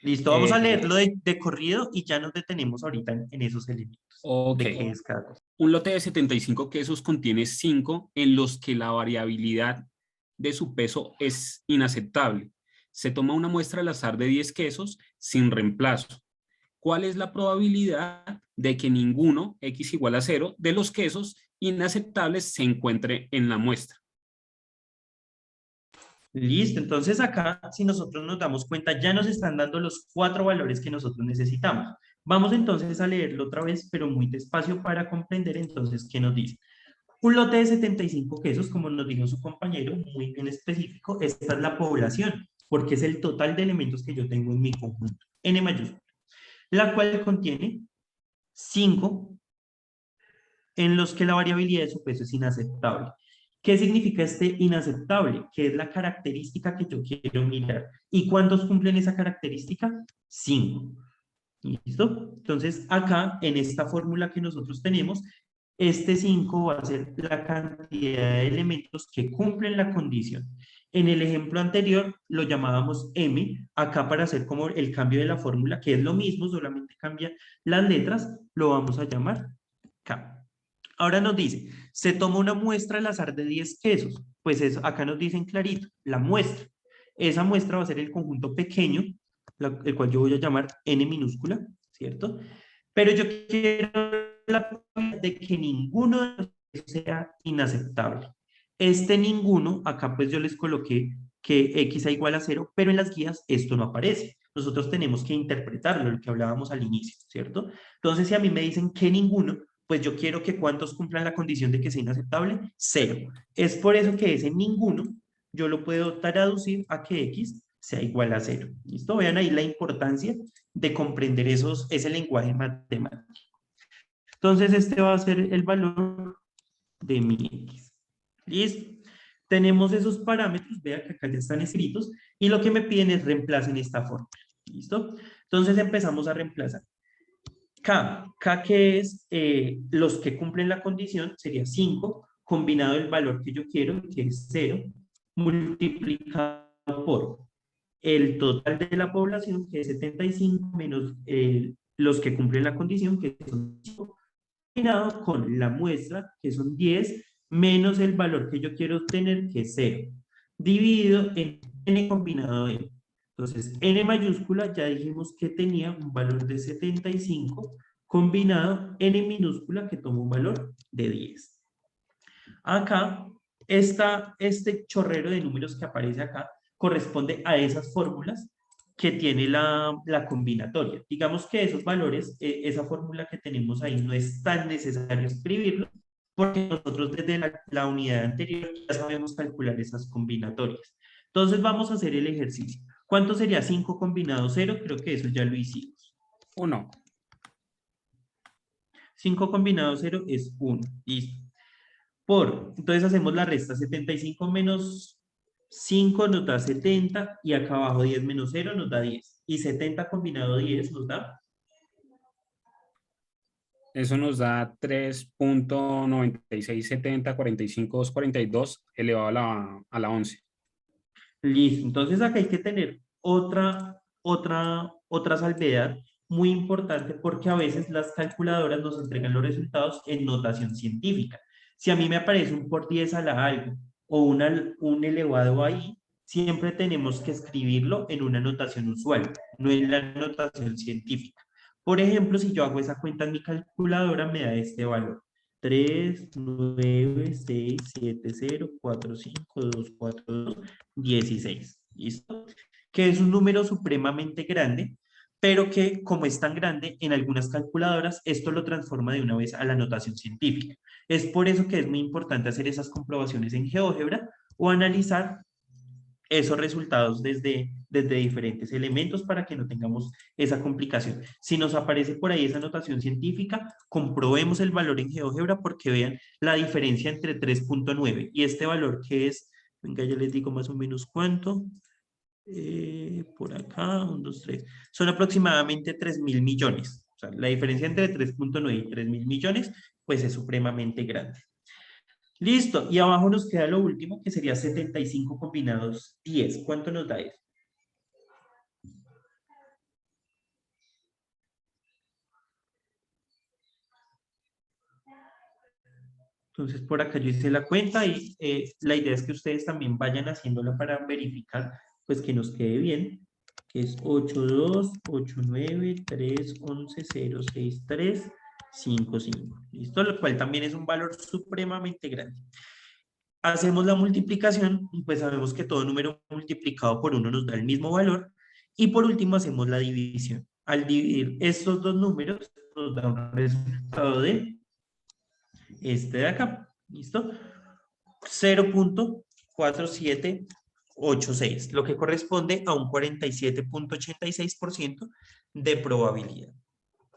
Listo, vamos a Eh, leerlo de corrido y ya nos detenemos ahorita en esos elementos. ok. ¿De qué es cada cosa? Un lote de 75 quesos contiene 5 en los que la variabilidad de su peso es inaceptable. Se toma una muestra al azar de 10 quesos sin reemplazo. ¿Cuál es la probabilidad de que ninguno, x igual a 0, de los quesos inaceptables se encuentre en la muestra? Listo, entonces acá, si nosotros nos damos cuenta, ya nos están dando los 4 valores que nosotros necesitamos. Vamos entonces a leerlo otra vez, pero muy despacio para comprender entonces qué nos dice. Un lote de 75 quesos, como nos dijo su compañero, muy bien específico, esta es la población, porque es el total de elementos que yo tengo en mi conjunto, n mayúscula, la cual contiene 5 en los que la variabilidad de su peso es inaceptable. ¿Qué significa este inaceptable? ¿Qué es la característica que yo quiero mirar? ¿Y cuántos cumplen esa característica? 5. ¿Listo? Entonces, acá, en esta fórmula que nosotros tenemos, este 5 va a ser la cantidad de elementos que cumplen la condición. En el ejemplo anterior lo llamábamos M, acá para hacer como el cambio de la fórmula, que es lo mismo, solamente cambia las letras, lo vamos a llamar K. Ahora nos dice, se toma una muestra al azar de 10 quesos. Pues eso, acá nos dicen clarito, la muestra. Esa muestra va a ser el conjunto pequeño, el cual yo voy a llamar n minúscula, ¿cierto? Pero yo quiero la probabilidad de que ninguno de los quesos sea inaceptable. Este ninguno, acá pues yo les coloqué que x es igual a 0, pero en las guías esto no aparece. Nosotros tenemos que interpretarlo, lo que hablábamos al inicio, ¿cierto? Entonces, si a mí me dicen que ninguno, pues yo quiero que cuántos cumplan la condición de que sea inaceptable, 0. Es por eso que ese ninguno yo lo puedo traducir a que x sea igual a 0. ¿Listo? Vean ahí la importancia de comprender ese lenguaje matemático. Entonces, este va a ser el valor de mi x. ¿Listo? Tenemos esos parámetros, vean que acá ya están escritos, y lo que me piden es reemplacen esta fórmula. ¿Listo? Entonces empezamos a reemplazar. K que es los que cumplen la condición, sería 5, combinado el valor que yo quiero, que es 0, multiplicado por el total de la población, que es 75, menos los que cumplen la condición, que son 5, combinado con la muestra, que son 10, menos el valor que yo quiero obtener, que es 0, dividido en n combinado n. Entonces, n mayúscula ya dijimos que tenía un valor de 75, combinado n minúscula, que toma un valor de 10. Acá, este chorrero de números que aparece acá corresponde a esas fórmulas que tiene la combinatoria. Digamos que esos valores, esa fórmula que tenemos ahí, no es tan necesario escribirlo, porque nosotros desde la unidad anterior ya sabemos calcular esas combinatorias. Entonces vamos a hacer el ejercicio. ¿Cuánto sería 5 combinado 0? Creo que eso ya lo hicimos. 1. 5 combinado 0 es 1. Listo. Entonces hacemos la resta, 75 menos 5 nos da 70 y acá abajo 10 menos 0 nos da 10. Y 70 combinado 10 nos da Eso nos da 3.96704542 elevado a la 11. listo. Entonces acá hay que tener otra salvedad muy importante porque a veces las calculadoras nos entregan los resultados en notación científica. Si a mí me aparece un por 10 a la algo o un elevado ahí, siempre tenemos que escribirlo en una notación usual, no en la notación científica. Por ejemplo, si yo hago esa cuenta en mi calculadora, me da este valor. 3, 9, 6, 7, 0, 4, 5, 2, 4, 2, 16. ¿Listo? Que es un número supremamente grande, pero que como es tan grande, en algunas calculadoras esto lo transforma de una vez a la notación científica. Es por eso que es muy importante hacer esas comprobaciones en GeoGebra o analizar esos resultados desde diferentes elementos para que no tengamos esa complicación. Si nos aparece por ahí esa notación científica, comprobemos el valor en GeoGebra porque vean la diferencia entre 3.9 y este valor que es, venga, ya les digo más o menos cuánto, por acá, 1, 2, 3, son aproximadamente 3.000 millones. O sea, la diferencia entre 3.9 y 3.000 millones, pues es supremamente grande. Listo, y abajo nos queda lo último, que sería 75 combinados 10. ¿Cuánto nos da eso? Entonces, por acá yo hice la cuenta y la idea es que ustedes también vayan haciéndola para verificar, pues que nos quede bien, que es 82, 89, 3, 11, 0, 6, 3, 5, 5. ¿Listo? Lo cual también es un valor supremamente grande. Hacemos la multiplicación y pues sabemos que todo número multiplicado por 1 nos da el mismo valor. Y por último hacemos la división. Al dividir estos dos números nos da un resultado de este de acá. ¿Listo? 0.4786, lo que corresponde a un 47.86% de probabilidad.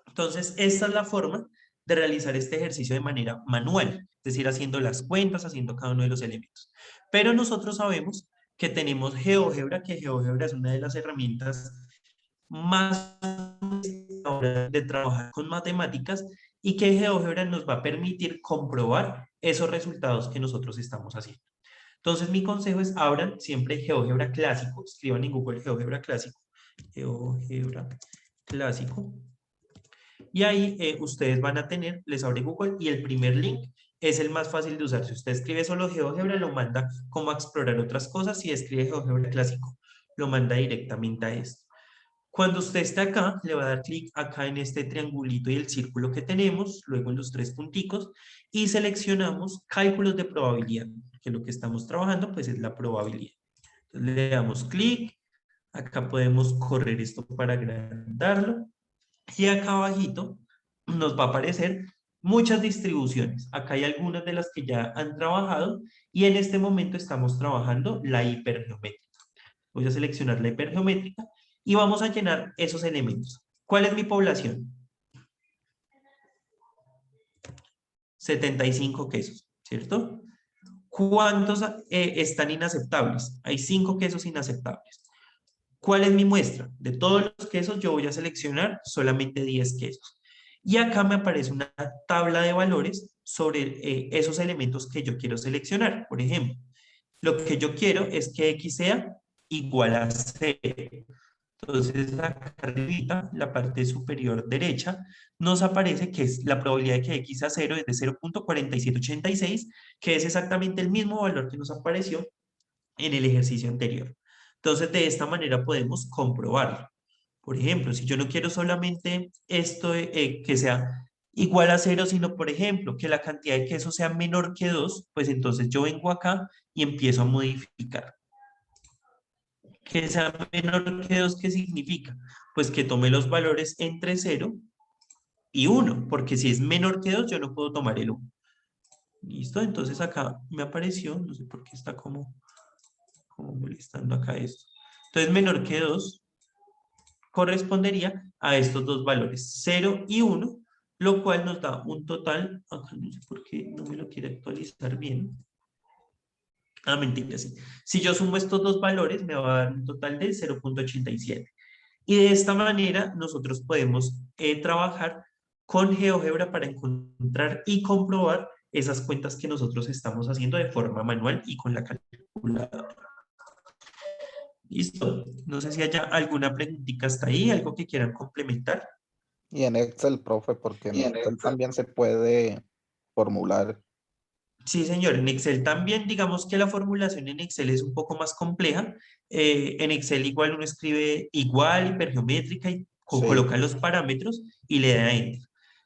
Entonces, esta es la forma de realizar este ejercicio de manera manual, es decir, haciendo las cuentas, haciendo cada uno de los elementos. Pero nosotros sabemos que tenemos GeoGebra, que GeoGebra es una de las herramientas más de trabajar con matemáticas y que GeoGebra nos va a permitir comprobar esos resultados que nosotros estamos haciendo. Entonces, mi consejo es abran siempre GeoGebra clásico, escriban en Google GeoGebra clásico, GeoGebra clásico, y ahí ustedes van a tener, les abre Google y el primer link es el más fácil de usar. Si usted escribe solo GeoGebra, lo manda como a explorar otras cosas. Si escribe GeoGebra clásico, lo manda directamente a esto. Cuando usted esté acá, le va a dar clic acá en este triangulito y el círculo que tenemos, luego en los 3 punticos, y seleccionamos cálculos de probabilidad, que lo que estamos trabajando pues es la probabilidad. Entonces, le damos clic, acá podemos correr esto para agrandarlo, y acá abajito nos va a aparecer muchas distribuciones. Acá hay algunas de las que ya han trabajado, y en este momento estamos trabajando la hipergeométrica. Voy a seleccionar la hipergeométrica y vamos a llenar esos elementos. ¿Cuál es mi población? 75 quesos, ¿cierto? ¿Cuántos están inaceptables? Hay 5 quesos inaceptables. ¿Cuál es mi muestra? De todos los quesos yo voy a seleccionar solamente 10 quesos. Y acá me aparece una tabla de valores sobre esos elementos que yo quiero seleccionar. Por ejemplo, Lo que yo quiero es que X sea igual a 0. Entonces, acá arriba, la parte superior derecha, nos aparece que es la probabilidad de que X sea 0 es de 0.4786, que es exactamente el mismo valor que nos apareció en el ejercicio anterior. Entonces, de esta manera podemos comprobarlo. Por ejemplo, si yo no quiero solamente esto que sea igual a 0, sino, por ejemplo, que la cantidad de queso sea menor que 2, pues entonces yo vengo acá y empiezo a modificar. Que sea menor que 2, ¿qué significa? Pues que tome los valores entre 0 y 1, porque si es menor que 2, yo no puedo tomar el 1. ¿Listo? Entonces acá me apareció, no sé por qué está como molestando acá esto. Entonces menor que 2 correspondería a estos dos valores, 0 y 1, lo cual nos da un total, acá no sé por qué no me lo quiere actualizar bien. Ah, mentira, sí. Si yo sumo estos dos valores, me va a dar un total de 0.87. Y de esta manera nosotros podemos trabajar con GeoGebra para encontrar y comprobar esas cuentas que nosotros estamos haciendo de forma manual y con la calculadora. Listo. No sé si haya alguna preguntita hasta ahí, algo que quieran complementar. Y en Excel, profe, porque en Y en Excel Excel. también se puede formular. Sí, señor, en Excel también, digamos que la formulación en Excel es un poco más compleja. En Excel igual uno escribe igual, hipergeométrica y Sí, coloca los parámetros y le da Enter.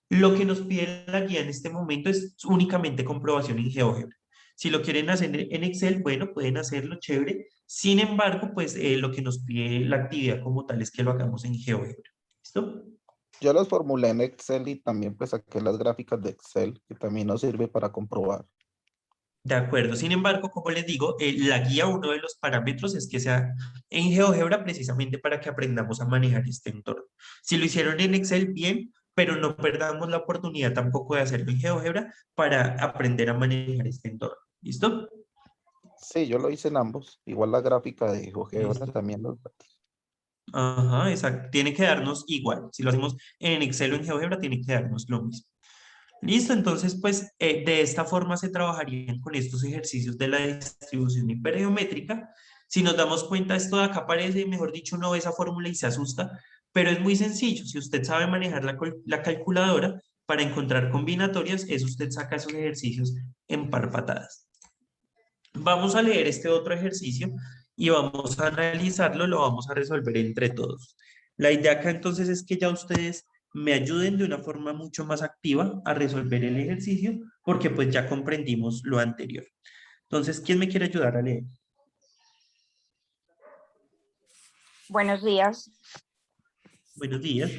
Lo que nos pide la guía en este momento es únicamente comprobación en GeoGebra. Si lo quieren hacer en Excel, bueno, pueden hacerlo, chévere. Sin embargo, pues lo que nos pide la actividad como tal es que lo hagamos en GeoGebra. ¿Listo? yo los formulé en Excel y también pues saqué las gráficas de Excel, que también nos sirve para comprobar. De acuerdo. Sin embargo, como les digo, la guía, uno de los parámetros es que sea en GeoGebra precisamente para que aprendamos a manejar este entorno. Si lo hicieron en Excel, bien, pero no perdamos la oportunidad tampoco de hacerlo en GeoGebra para aprender a manejar este entorno. ¿Listo? Sí, yo lo hice en ambos. Igual la gráfica de GeoGebra Listo. también los datos. Ajá, exacto. Tiene que darnos igual. Si lo hacemos en Excel o en GeoGebra, tiene que darnos lo mismo. Listo, entonces, pues de esta forma se trabajarían con estos ejercicios de la distribución hipergeométrica. Si nos damos cuenta, esto de acá parece, mejor dicho, uno ve esa fórmula y se asusta, pero es muy sencillo. Si usted sabe manejar la calculadora para encontrar combinatorias, eso usted saca esos ejercicios en par patadas. Vamos a leer este otro ejercicio y vamos a analizarlo, lo vamos a resolver entre todos. La idea acá entonces es que ya ustedes me ayuden de una forma mucho más activa a resolver el ejercicio porque pues ya comprendimos lo anterior. Entonces, ¿quién me quiere ayudar a leer? Buenos días. Buenos días.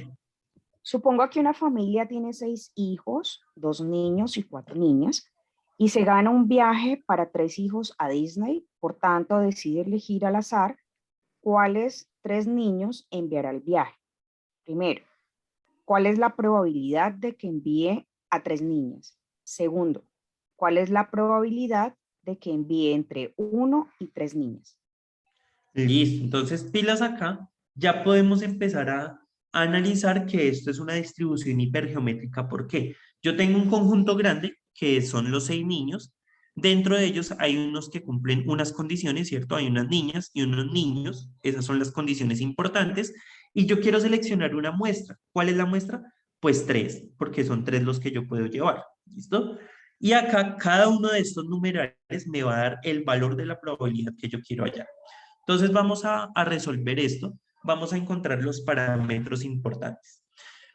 Supongo que una familia tiene 6 hijos, 2 niños y 4 niñas, y se gana un viaje para 3 hijos a Disney. Por tanto, decide elegir al azar cuáles 3 niños enviará al viaje. Primero, ¿cuál es la probabilidad de que envíe a 3 niñas? Segundo, ¿cuál es la probabilidad de que envíe entre 1 y 3 niñas? Listo, entonces pilas acá, ya podemos empezar a analizar que esto es una distribución hipergeométrica. ¿Por qué? Yo tengo un conjunto grande que son los 6 niños. Dentro de ellos hay unos que cumplen unas condiciones, ¿cierto? Hay unas niñas y unos niños, esas son las condiciones importantes. Y yo quiero seleccionar una muestra. ¿Cuál es la muestra? Pues 3, porque son 3 los que yo puedo llevar, ¿listo? Y acá cada uno de estos numerales me va a dar el valor de la probabilidad que yo quiero hallar. Entonces vamos a resolver esto, vamos a encontrar los parámetros importantes.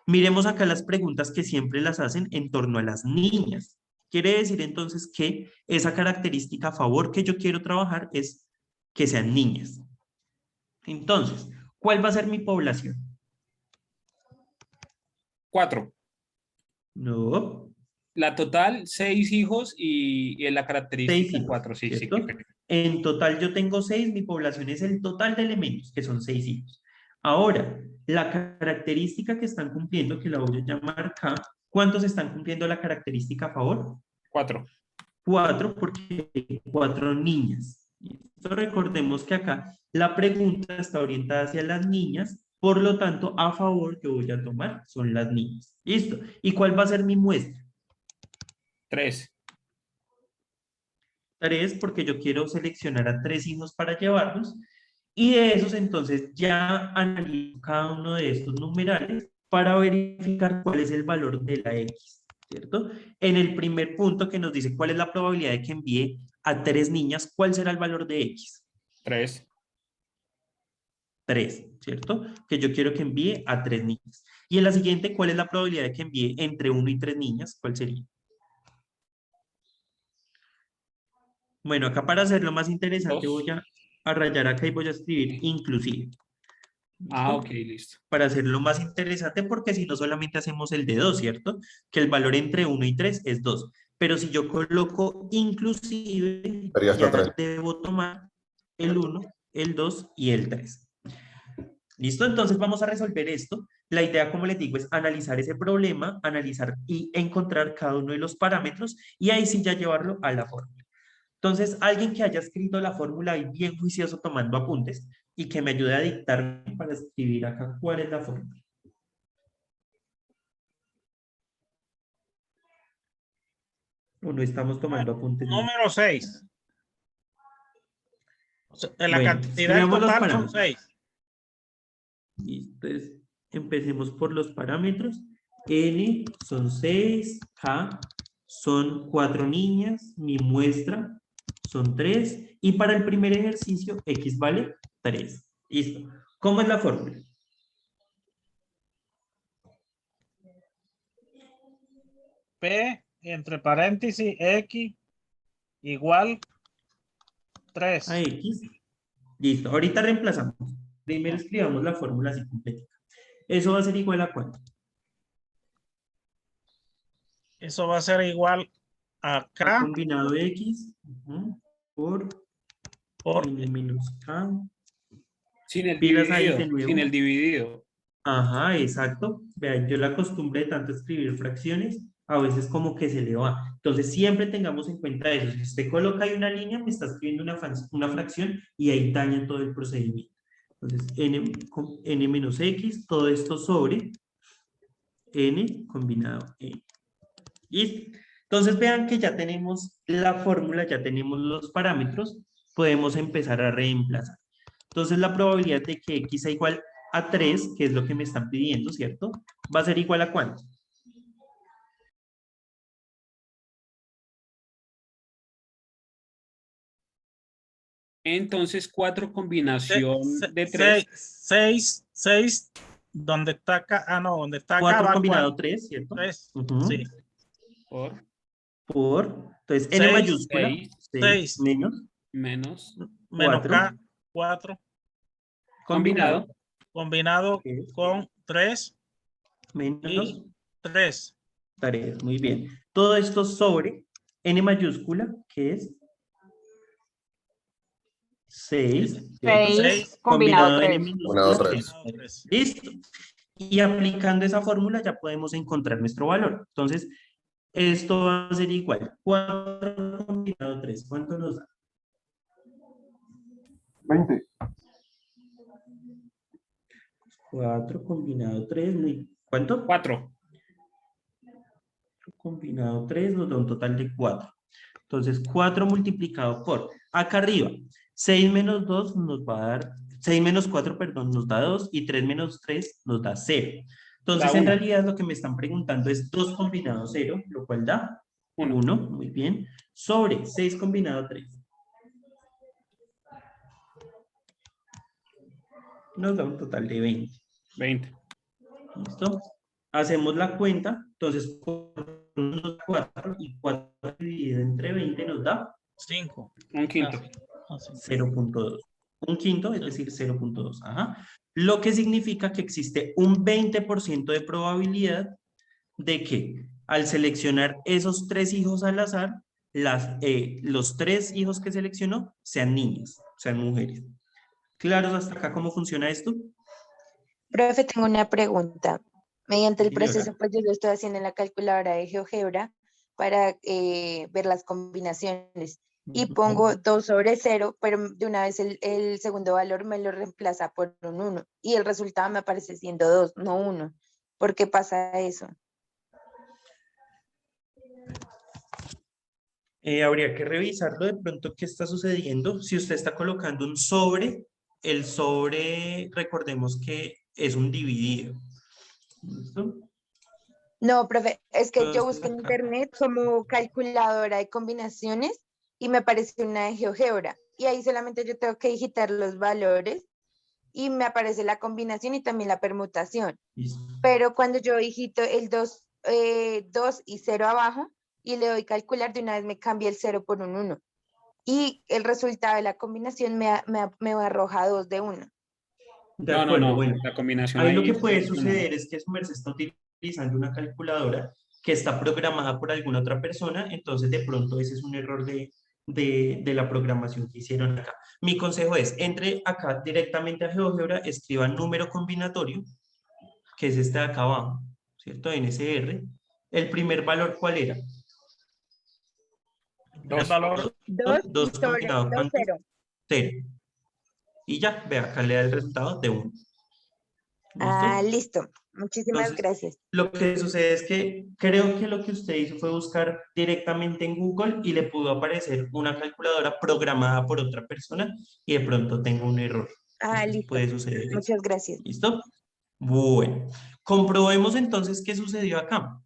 Miremos acá las preguntas que siempre las hacen en torno a las niñas. Quiere decir entonces que esa característica a favor que yo quiero trabajar es que sean niñas. Entonces, ¿cuál va a ser mi población? 4. No, La total, 6 hijos y la 6 característica hijos, 4. Sí, sí, qué ¿cierto? pena. En total yo tengo 6, mi población es el total de elementos, que son 6 hijos. Ahora, la característica que están cumpliendo, que la voy a llamar K, ¿cuántos están cumpliendo la característica a favor? 4. 4, porque hay 4 niñas. Esto recordemos que acá la pregunta está orientada hacia las niñas, por lo tanto, a favor que voy a tomar son las niñas. ¿Listo? ¿Y cuál va a ser mi muestra? 3. 3 porque yo quiero seleccionar a 3 hijos para llevarlos. Y de esos entonces ya analizo cada uno de estos numerales para verificar cuál es el valor de la X, ¿cierto? En el primer punto que nos dice cuál es la probabilidad de que envíe a 3 niñas, ¿cuál será el valor de X? 3. 3, ¿cierto? Que yo quiero que envíe a 3 niñas. Y en la siguiente, ¿cuál es la probabilidad de que envíe entre 1 y 3 niñas? ¿Cuál sería? Bueno, acá para hacerlo más interesante 2. voy a rayar acá y voy a escribir inclusive. Ah, ¿Listo? ok, listo. Para hacerlo más interesante, porque si no solamente hacemos el de 2, ¿cierto? Que el valor entre 1 y 3 es 2. Pero si yo coloco inclusive, Sería hasta ya 3. debo tomar el 1, el 2 y el 3. ¿Listo? Entonces vamos a resolver esto. La idea, como les digo, es analizar ese problema, analizar y encontrar cada uno de los parámetros y ahí sí ya llevarlo a la fórmula. Entonces, alguien que haya escrito la fórmula y bien juicioso tomando apuntes y que me ayude a dictar para escribir acá cuál es la fórmula. O no estamos tomando apuntes. Número 6. La Bueno, cantidad escribamos los total son parámetros. 6. Entonces, empecemos por los parámetros. N son 6, K son 4 niñas, mi muestra son 3, y para el primer ejercicio, X vale 3. Listo. ¿Cómo es la fórmula? P entre paréntesis X igual 3. A X. Listo. Ahorita reemplazamos. Primero escribamos la fórmula así completa. Eso va a ser igual a ¿cuánto? Eso va a ser igual a A K combinado de X por N menos K. Sin el Pilas ahí de dividido. nuevo. Sin el dividido. Ajá, exacto. Vean, yo la costumbre de tanto escribir fracciones, a veces como que se le va. Entonces, siempre tengamos en cuenta eso. Si usted coloca ahí una línea, me está escribiendo una fracción y ahí daña todo el procedimiento. Entonces, n menos x, todo esto sobre n combinado n. ¿Listo? Entonces, vean que ya tenemos la fórmula, ya tenemos los parámetros, podemos empezar a reemplazar. Entonces, la probabilidad de que x sea igual a 3, que es lo que me están pidiendo, ¿cierto? Va a ser igual a ¿cuánto? Entonces, 4 combinación de 3. 6, donde está acá, no, donde está acá 4 va combinado 3, ¿cierto? 3, Ujú. sí. Entonces, n 6, mayúscula, 6 menos Menos menos 4 K, 4, combinado, combinado con 3 menos y 3. 3, muy bien. Todo esto sobre n mayúscula, que es 6, 6 combinado de n 3. Combinado minúscula, que 3. es 3. Listo. Y aplicando esa fórmula ya podemos encontrar nuestro valor. Entonces, esto va a ser igual. 4 combinado 3, ¿cuánto nos da? 20. 4 combinado 3, ¿cuánto? 4. Combinado 3 nos da un total de 4. Entonces, 4 multiplicado por, acá arriba, 6 menos 2 nos va a dar, 6 menos 4, perdón, nos da 2 y 3 menos 3 nos da 0. Entonces, Da en 1. realidad lo que me están preguntando es 2 combinado 0, lo cual da 1. 1, muy bien, sobre 6 combinado 3. Nos da un total de 20. 20. ¿Listo? Hacemos la cuenta, entonces, por unos 4 y 4 dividido entre 20 nos da 5. 1/5. 0.2. Un quinto, es decir, 0.2. Ajá. Lo que significa que existe un 20% de probabilidad de que al seleccionar esos 3 hijos al azar, los 3 hijos que seleccionó sean niñas, sean mujeres. ¿Claros hasta acá cómo funciona esto? Profe, tengo una pregunta. Mediante el Señora. proceso, pues yo lo estoy haciendo en la calculadora de GeoGebra para ver las combinaciones. Y pongo 2 sobre 0, pero de una vez el segundo valor me lo reemplaza por un 1. Y el resultado me aparece siendo 2, no 1. ¿Por qué pasa eso? Habría que revisarlo de pronto qué está sucediendo. Si usted está colocando un sobre, el sobre, recordemos que es un dividido. ¿Listo? No, profe, es que yo Entonces busqué en acá, internet como calculadora de combinaciones y me aparece una de GeoGebra. Y ahí solamente yo tengo que digitar los valores y me aparece la combinación y también la permutación. listo. Pero cuando yo digito el 2 y 0 abajo y le doy calcular, de una vez me cambia el 0 por un 1. Y el resultado de la combinación me arroja 2 de 1. De No, no, acuerdo, no. bueno. La combinación Ahí lo ahí que puede es un número. suceder es que su merced está utilizando una calculadora que está programada por alguna otra persona, entonces de pronto ese es un error de la programación que hicieron acá. Mi consejo es, entre acá directamente a GeoGebra, escriba número combinatorio, que es este de acá abajo, ¿cierto? NSR. ¿El primer valor cuál era? El valor 2 y 2 sobre combinado, 2, ¿cuánto? 0. 0. Y ya, ve acá le da el resultado de 1. Ah, ¿Listo? listo. Muchísimas Entonces, gracias. lo que sucede es que creo que lo que usted hizo fue buscar directamente en Google y le pudo aparecer una calculadora programada por otra persona y de pronto tengo un error. Ah, Entonces listo. puede suceder eso. Muchas gracias. ¿Listo? Bueno, comprobemos entonces qué sucedió acá.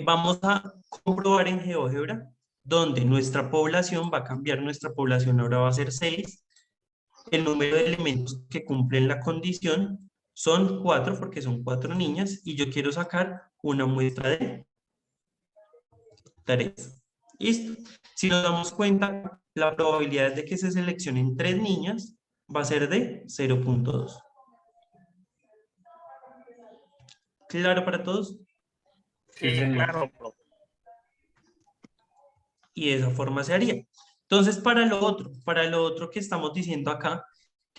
Vamos a comprobar en GeoGebra, donde nuestra población va a cambiar, nuestra población ahora va a ser 6. El número de elementos que cumplen la condición son 4, porque son 4 niñas, y yo quiero sacar una muestra de 3. ¿Listo? Si nos damos cuenta, la probabilidad de que se seleccionen 3 niñas va a ser de 0.2. ¿Claro para todos? Sí, Sí, señor. claro, profe. Y de esa forma se haría. Entonces, para lo otro que estamos diciendo acá,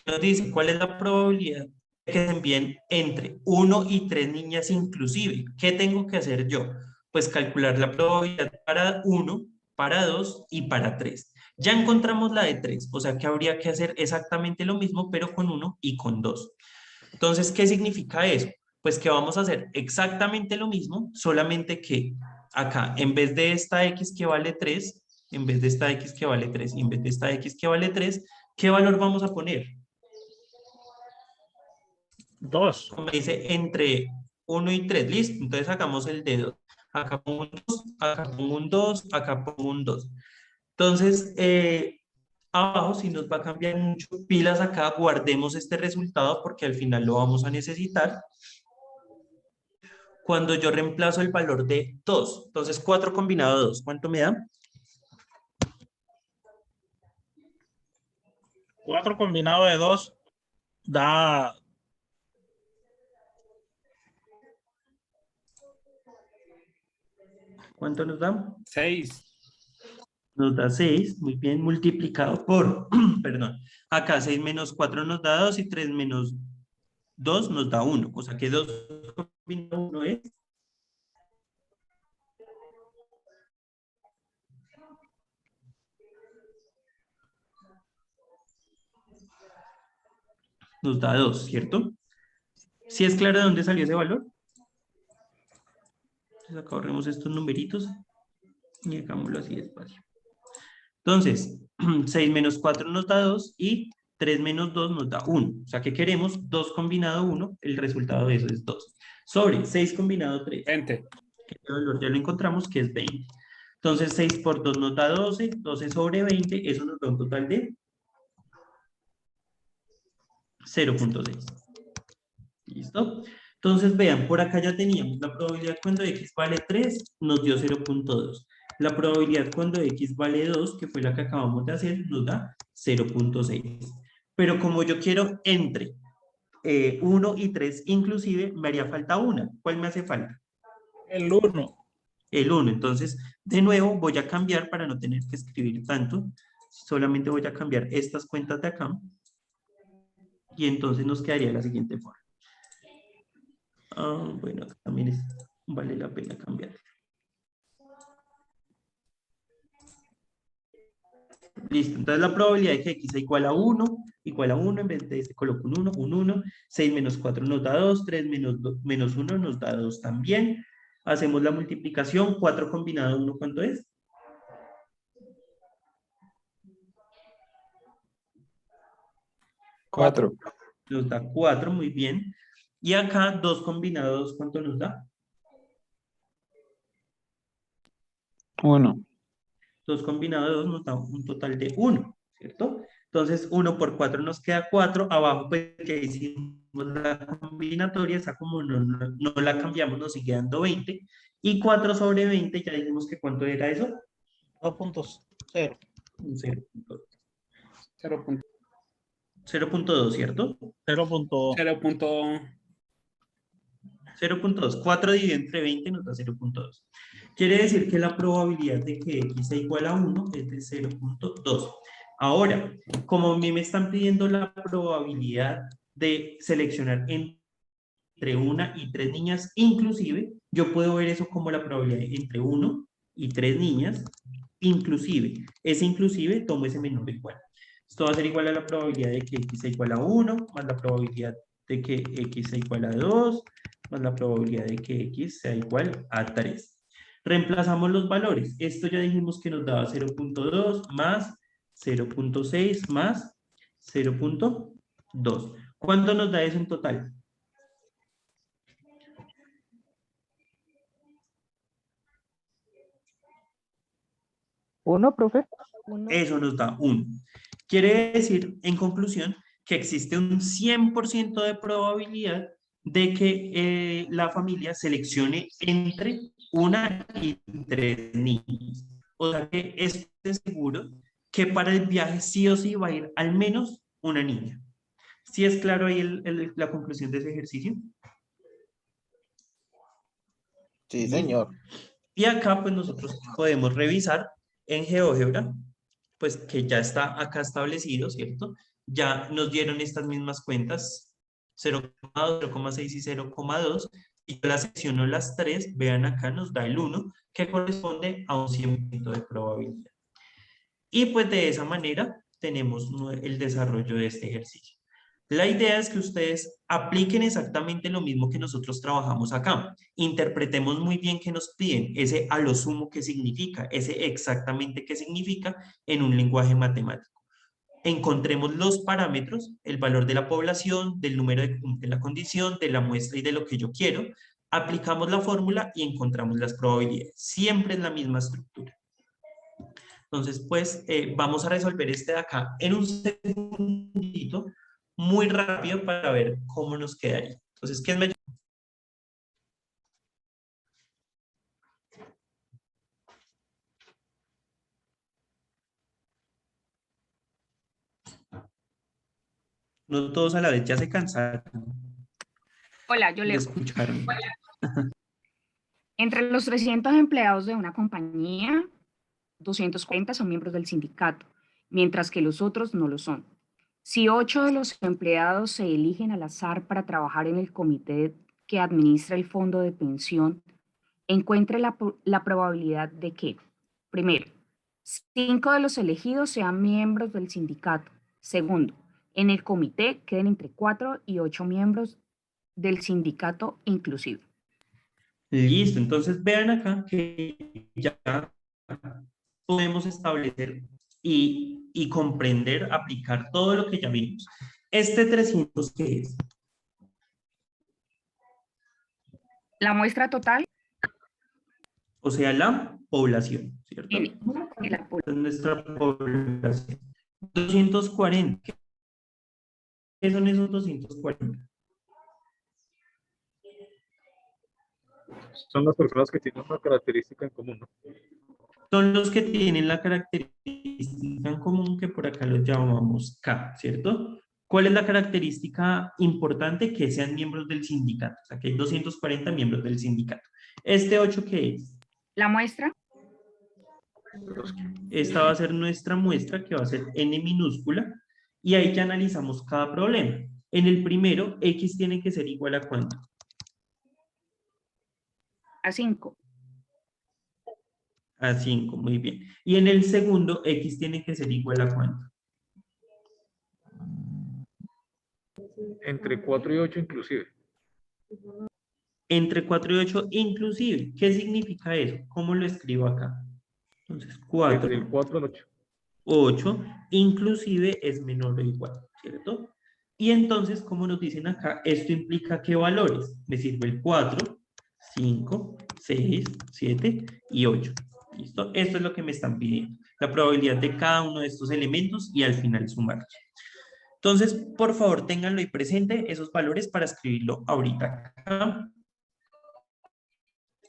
nos dice cuál es la probabilidad de que se envíen entre 1 y 3 niñas inclusive. ¿Qué tengo que hacer yo? Pues calcular la probabilidad para 1, para 2 y para 3. Ya encontramos la de 3, o sea que habría que hacer exactamente lo mismo, pero con 1 y con 2. Entonces, ¿qué significa eso? Pues que vamos a hacer exactamente lo mismo, solamente que acá, en vez de esta X que vale 3, en vez de esta X que vale 3 y en vez de esta X que vale 3, ¿qué valor vamos a poner? 2. Como dice, entre 1 y 3, listo. Entonces hagamos el de 2. Acá pongo un 2, acá pongo un 2, acá pongo un 2. Entonces, abajo, si nos va a cambiar mucho, pilas acá, guardemos este resultado porque al final lo vamos a necesitar. Cuando yo reemplazo el valor de 2, entonces 4 combinado 2, ¿cuánto me da? 4 combinado de 2 da ¿Cuánto nos da? 6. Nos da 6, muy bien, multiplicado por, perdón, acá 6 menos 4 nos da 2 y 3 menos 2 nos da 1, o sea que 2 combinado 1 es nos da 2, ¿cierto? ¿Sí es claro de dónde salió ese valor? Entonces acá ahorremos estos numeritos y hagámoslo así despacio. Entonces, 6 menos 4 nos da 2 y 3 menos 2 nos da 1. O sea que queremos 2 combinado 1, el resultado de eso es 2. Sobre 6 combinado 3. 20. El valor ya lo encontramos que es 20. Entonces 6 por 2 nos da 12, 12 sobre 20, eso nos da un total de 0.6. ¿Listo? Entonces vean, por acá ya teníamos la probabilidad cuando x vale 3, nos dio 0.2. La probabilidad cuando x vale 2, que fue la que acabamos de hacer, nos da 0.6. Pero como yo quiero entre 1 y 3 inclusive, me haría falta una. ¿Cuál me hace falta? el 1. El 1. Entonces, de nuevo, voy a cambiar para no tener que escribir tanto. Solamente voy a cambiar estas cuentas de acá. Y entonces nos quedaría de la siguiente forma. Bueno, acá también vale la pena cambiar. Listo, entonces la probabilidad de que x sea igual a 1, en vez de este coloco un 1, 6 menos 4 nos da 2, 3 menos 1 nos da 2 también. Hacemos la multiplicación, 4 combinado 1, ¿cuánto es? 4. Nos da 4, muy bien. Y acá 2 combinados, ¿cuánto nos da? 1. 2 combinado de 2 nos da un total de 1, ¿cierto? Entonces 1 por 4 nos queda 4. Abajo pues que hicimos la combinatoria, esa como no la cambiamos, nos sigue dando 20. Y 4 sobre 20, ya dijimos que ¿cuánto era eso? 2.0. Un 0.2. 0.2. 0.2, ¿cierto? 0.2. 0.2. 4 dividido entre 20 nos da 0.2. Quiere decir que la probabilidad de que x sea igual a 1 es de 0.2. Ahora, como a mí me están pidiendo la probabilidad de seleccionar entre 1 y 3 niñas inclusive, yo puedo ver eso como la probabilidad entre 1 y 3 niñas inclusive. Ese inclusive tomo ese menor o igual. Esto va a ser igual a la probabilidad de que x sea igual a 1, más la probabilidad de que x sea igual a 2, más la probabilidad de que x sea igual a 3. Reemplazamos los valores. Esto ya dijimos que nos daba 0.2 más 0.6 más 0.2. ¿Cuánto nos da eso en total? ¿1, profe? Eso nos da 1. Quiere decir, en conclusión, que existe un 100% de probabilidad de que la familia seleccione entre 1 y 3 niños. O sea que estoy seguro que para el viaje sí o sí va a ir al menos una niña. ¿Sí es claro ahí la conclusión de ese ejercicio? Sí, Bien. señor. Y acá pues nosotros podemos revisar en GeoGebra, pues que ya está acá establecido, ¿cierto? Ya nos dieron estas mismas cuentas, 0,2, 0,6 y 0,2, y yo las secciono las tres, vean acá nos da el 1, que corresponde a un 100% de probabilidad. Y pues de esa manera tenemos el desarrollo de este ejercicio. La idea es que ustedes apliquen exactamente lo mismo que nosotros trabajamos acá. Interpretemos muy bien qué nos piden, ese a lo sumo qué significa, ese exactamente qué significa en un lenguaje matemático. Encontremos los parámetros, el valor de la población, del número de la condición, de la muestra y de lo que yo quiero. Aplicamos la fórmula y encontramos las probabilidades. Siempre es la misma estructura. Entonces, pues, vamos a resolver este de acá en un segundito, muy rápido para ver cómo nos quedaría. Entonces, ¿quién me ayuda? No todos a la vez ya se cansaron Hola, yo de leo. escucharme. Entre los 300 empleados de una compañía, 240 son miembros del sindicato, mientras que los otros no lo son. Si 8 de los empleados se eligen al azar para trabajar en el comité que administra el fondo de pensión, encuentre la probabilidad de que, primero, 5 de los elegidos sean miembros del sindicato. Segundo, en el comité queden entre 4 y 8 miembros del sindicato inclusive. Listo, entonces vean acá que ya podemos establecer y comprender, aplicar todo lo que ya vimos. Este 300, ¿qué es? La muestra total O sea, la población, ¿cierto? N, de la Entonces, nuestra población. 240. ¿Qué son esos 240? Son las personas que tienen una característica en común, ¿no? Son los que tienen la característica en común que por acá los llamamos K, ¿cierto? ¿Cuál es la característica importante? Que sean miembros del sindicato. O sea, que hay 240 miembros del sindicato. ¿Este 8 qué es? La muestra Esta va a ser nuestra muestra, que va a ser N minúscula, y ahí ya analizamos cada problema. En el primero, X tiene que ser igual a ¿cuánto? a 5. A 5, muy bien. Y en el segundo, X tiene que ser igual a ¿cuánto? Entre 4 y 8 inclusive. Entre 4 y 8 inclusive. ¿Qué significa eso? ¿Cómo lo escribo acá? Entonces, Entre 4, el 4 al 8. 8, inclusive es menor o igual, ¿cierto? Y entonces, como nos dicen acá, esto implica qué valores. Me sirve el 4, 5, 6, 7 y 8. ¿Listo? Esto es lo que me están pidiendo. La probabilidad de cada uno de estos elementos y al final sumarlos. Entonces, por favor, ténganlo ahí presente, esos valores para escribirlo ahorita acá.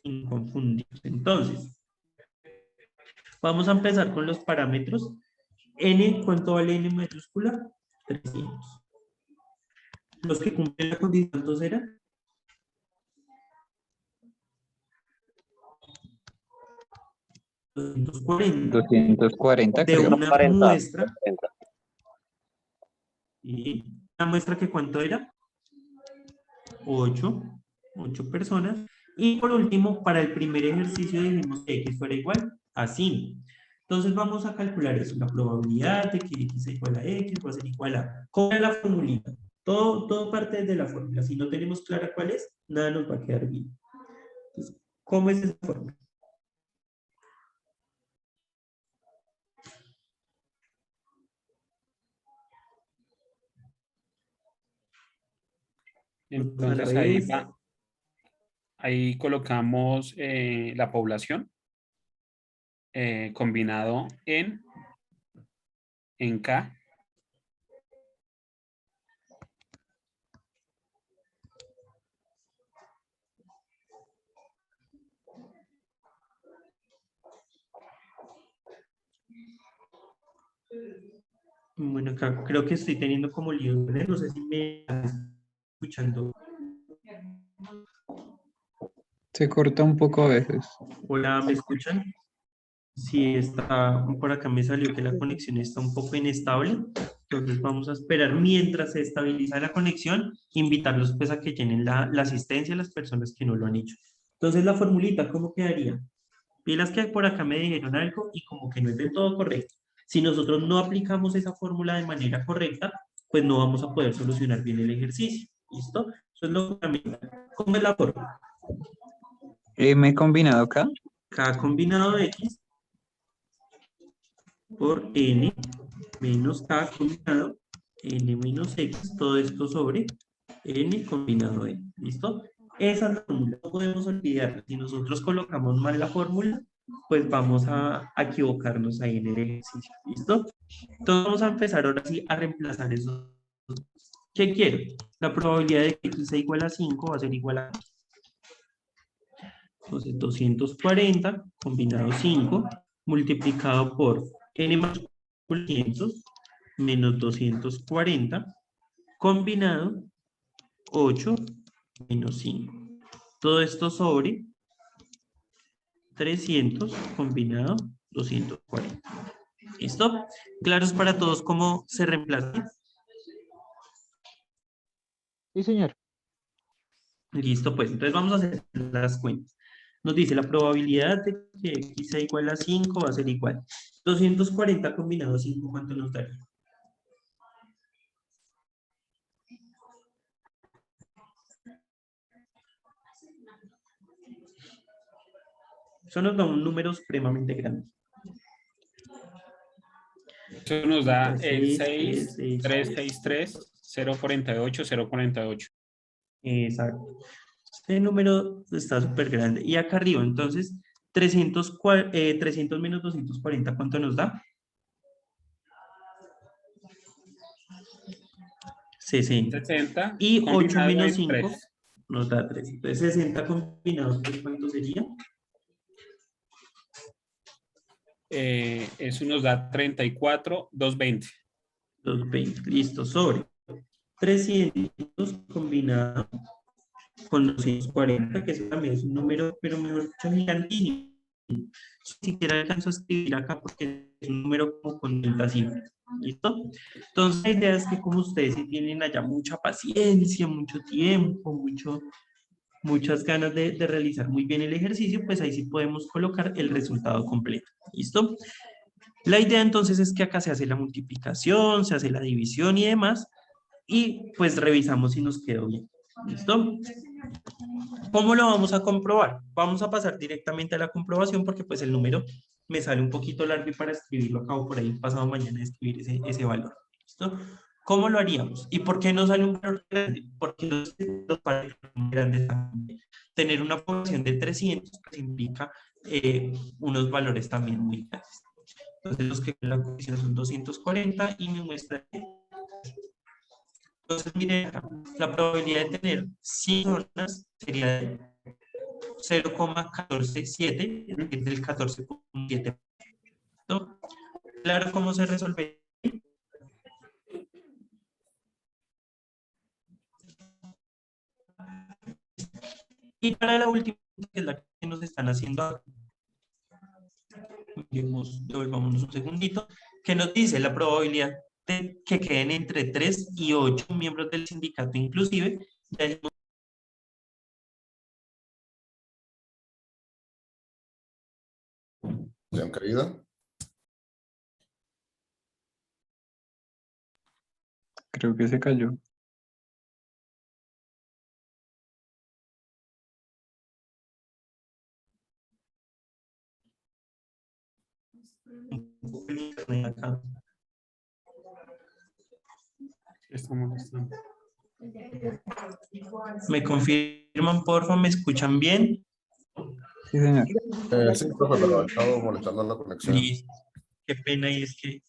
Inconfundibles. Entonces, vamos a empezar con los parámetros. N, ¿cuánto vale N mayúscula? 300. Los que cumplen la condición, ¿cuántos eran? 240. 240, De creo. una muestra. Y la muestra que ¿cuánto era? 8 personas. Y por último, para el primer ejercicio dijimos que X fuera igual a 5. Entonces vamos a calcular eso, la probabilidad de que X sea igual a X va a ser igual a... ¿Cómo es la formulita? Todo parte de la fórmula. Si no tenemos clara cuál es, nada nos va a quedar bien. Entonces, ¿cómo es esa fórmula? Entonces ahí colocamos la población combinado en K. Bueno, acá creo que estoy teniendo como lío, no sé si me están escuchando. Se corta un poco a veces. Hola, ¿me escuchan? Sí, está, por acá me salió que la conexión está un poco inestable, entonces vamos a esperar mientras se estabiliza la conexión, invitarlos pues a que llenen la asistencia a las personas que no lo han hecho. Entonces la formulita, ¿cómo quedaría? Pilas que por acá me dijeron algo y como que no es del todo correcto. Si nosotros no aplicamos esa fórmula de manera correcta, pues no vamos a poder solucionar bien el ejercicio. ¿Listo? Eso es lo fundamental. ¿Cómo es la fórmula? M combinado K. K combinado de X por N menos K combinado N menos X, todo esto sobre N combinado N. ¿Listo? Esa es la fórmula, no podemos olvidar. Si nosotros colocamos mal la fórmula, pues vamos a equivocarnos ahí en el ejercicio. ¿Listo? Entonces vamos a empezar ahora sí a reemplazar eso. ¿Qué quiero? La probabilidad de que X sea igual a 5 va a ser igual a... Entonces 240 combinado 5 multiplicado por N más 500 menos 240 combinado 8 menos 5. Todo esto sobre 300 combinado 240. ¿Listo? ¿Claros para todos cómo se reemplaza? Sí, señor. Listo, pues entonces vamos a hacer las cuentas. Nos dice la probabilidad de que X sea igual a 5 va a ser igual. 240 combinado 5, ¿cuánto nos daría? Eso nos da un número supremamente grande. Eso nos da el 6, 6, 3, 6, 3, 048, 048. Exacto. Este número está súper grande. Y acá arriba, entonces, 300 menos 240, ¿cuánto nos da? 60. 60. Y 8 menos en 5 3. nos da 3. Entonces, 60 combinados, ¿cuánto sería? Eso nos da 34, 220. 220. Listo, sobre 300 combinado con 240, que eso también es un número, pero mejor dicho, gigantísimo. Ni siquiera alcanzo a escribir acá porque es un número como con 30 cifras. ¿Listo? Entonces la idea es que como ustedes sí tienen allá mucha paciencia, mucho tiempo, muchas ganas de realizar muy bien el ejercicio, pues ahí sí podemos colocar el resultado completo. ¿Listo? La idea entonces es que acá se hace la multiplicación, se hace la división y demás, y pues revisamos si nos quedó bien. ¿Listo? ¿Cómo lo vamos a comprobar? Vamos a pasar directamente a la comprobación porque pues el número me sale un poquito largo y para escribirlo acabo por ahí pasado mañana de escribir ese valor. ¿Listo? ¿Cómo lo haríamos? ¿Y por qué no sale un valor grande? Porque los valores son grandes también. Tener una población de 300 pues, implica unos valores también muy grandes. Entonces los que la cohesión son 240 y me muestra. Entonces miren acá, la probabilidad de tener 100 zonas sería de 0,147, es decir, del 14,7. Claro cómo se resuelve. Y para la última, que es la que nos están haciendo, devolvámonos un segundito, que nos dice la probabilidad de que queden entre 3 y 8 miembros del sindicato inclusive. ¿Se han caído? Creo que se cayó. Acá. Está molestando. ¿Me confirman, porfa? ¿Me escuchan bien? Sí, señor. Sí, profe, pero ha estado molestando la conexión. Listo. Qué pena, y es que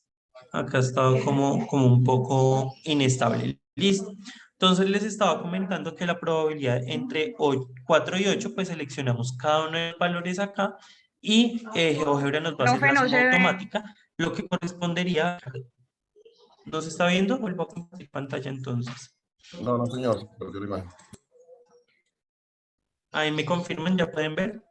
acá estaba como un poco inestable. Listo. Entonces les estaba comentando que la probabilidad entre 4 y 8, pues seleccionamos cada uno de los valores acá y GeoGebra nos va a hacer Profe, la no suma se ve. automática, lo que correspondería. ¿No se está viendo? Vuelvo a compartir pantalla entonces. No, no, señor, perdió la imagen. Ahí me confirman, ya pueden ver.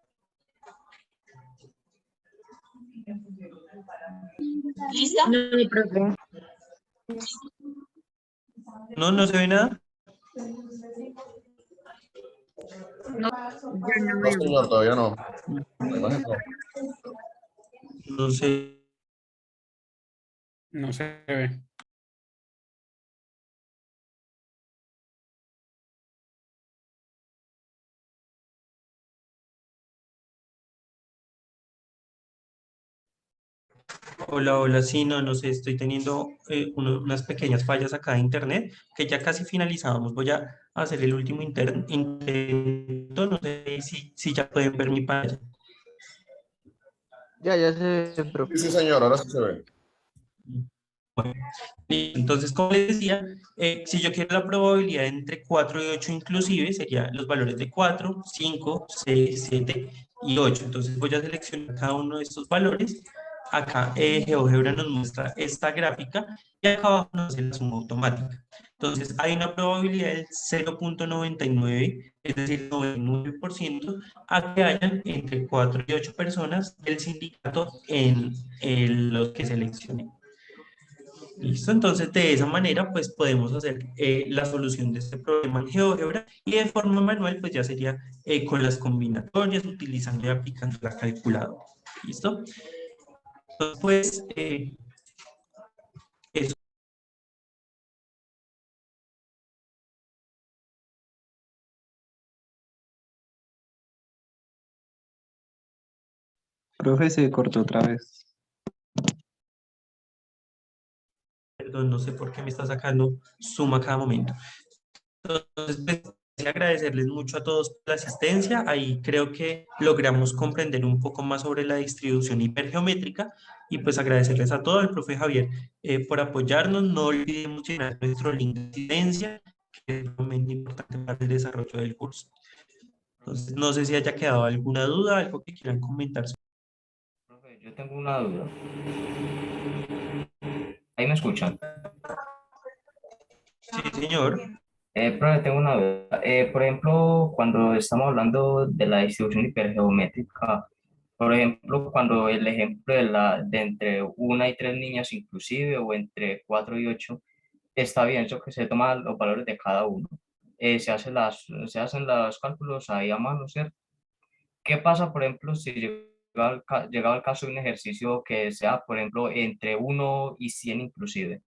¿Listo? No, profe. No, no se ve nada. No, ya no No, veo. señor, todavía no. La imagen no. No sé. No se ve. Hola, hola, sí, no sé, estoy teniendo unas pequeñas fallas acá de internet, que ya casi finalizábamos. Voy a hacer el último intento, no sé si ya pueden ver mi pantalla. Ya se ve, profe. Sí, sí, señor, ahora sí se ve. Bueno, entonces, como les decía, si yo quiero la probabilidad entre 4 y 8 inclusive, serían los valores de 4, 5, 6, 7 y 8. Entonces voy a seleccionar cada uno de estos valores. Acá GeoGebra nos muestra esta gráfica y acá abajo nos hace la suma automática. Entonces hay una probabilidad del 0,99, es decir, 99%, a que hayan entre 4 y 8 personas del sindicato en los que seleccioné. Listo, entonces de esa manera pues podemos hacer la solución de este problema en GeoGebra, y de forma manual pues ya sería con las combinatorias, utilizando y aplicando la calculadora. ¿Listo? Entonces pues eso. Profe, se cortó otra vez. Perdón, no sé por qué me está sacando suma a cada momento. Entonces, pues, quería agradecerles mucho a todos por la asistencia. Ahí creo que logramos comprender un poco más sobre la distribución hipergeométrica, y pues agradecerles a todos, al profe Javier, por apoyarnos. No olvidemos llenar nuestro link de asistencia, que es realmente importante para el desarrollo del curso. Entonces, no sé si haya quedado alguna duda, algo que quieran comentar. Profe, yo tengo una duda. ¿Ahí me escuchan? Sí, señor. Profe, tengo una duda. Por ejemplo, cuando estamos hablando de la distribución hipergeométrica, por ejemplo, cuando el ejemplo de entre 1 y 3 niñas inclusive, o entre 4 y 8, está bien, eso que se toman los valores de cada uno. Se hacen los cálculos ahí a mano, ¿cierto? ¿Qué pasa, por ejemplo, si llegado el caso de un ejercicio que sea, por ejemplo, entre 1 y 100 inclusive?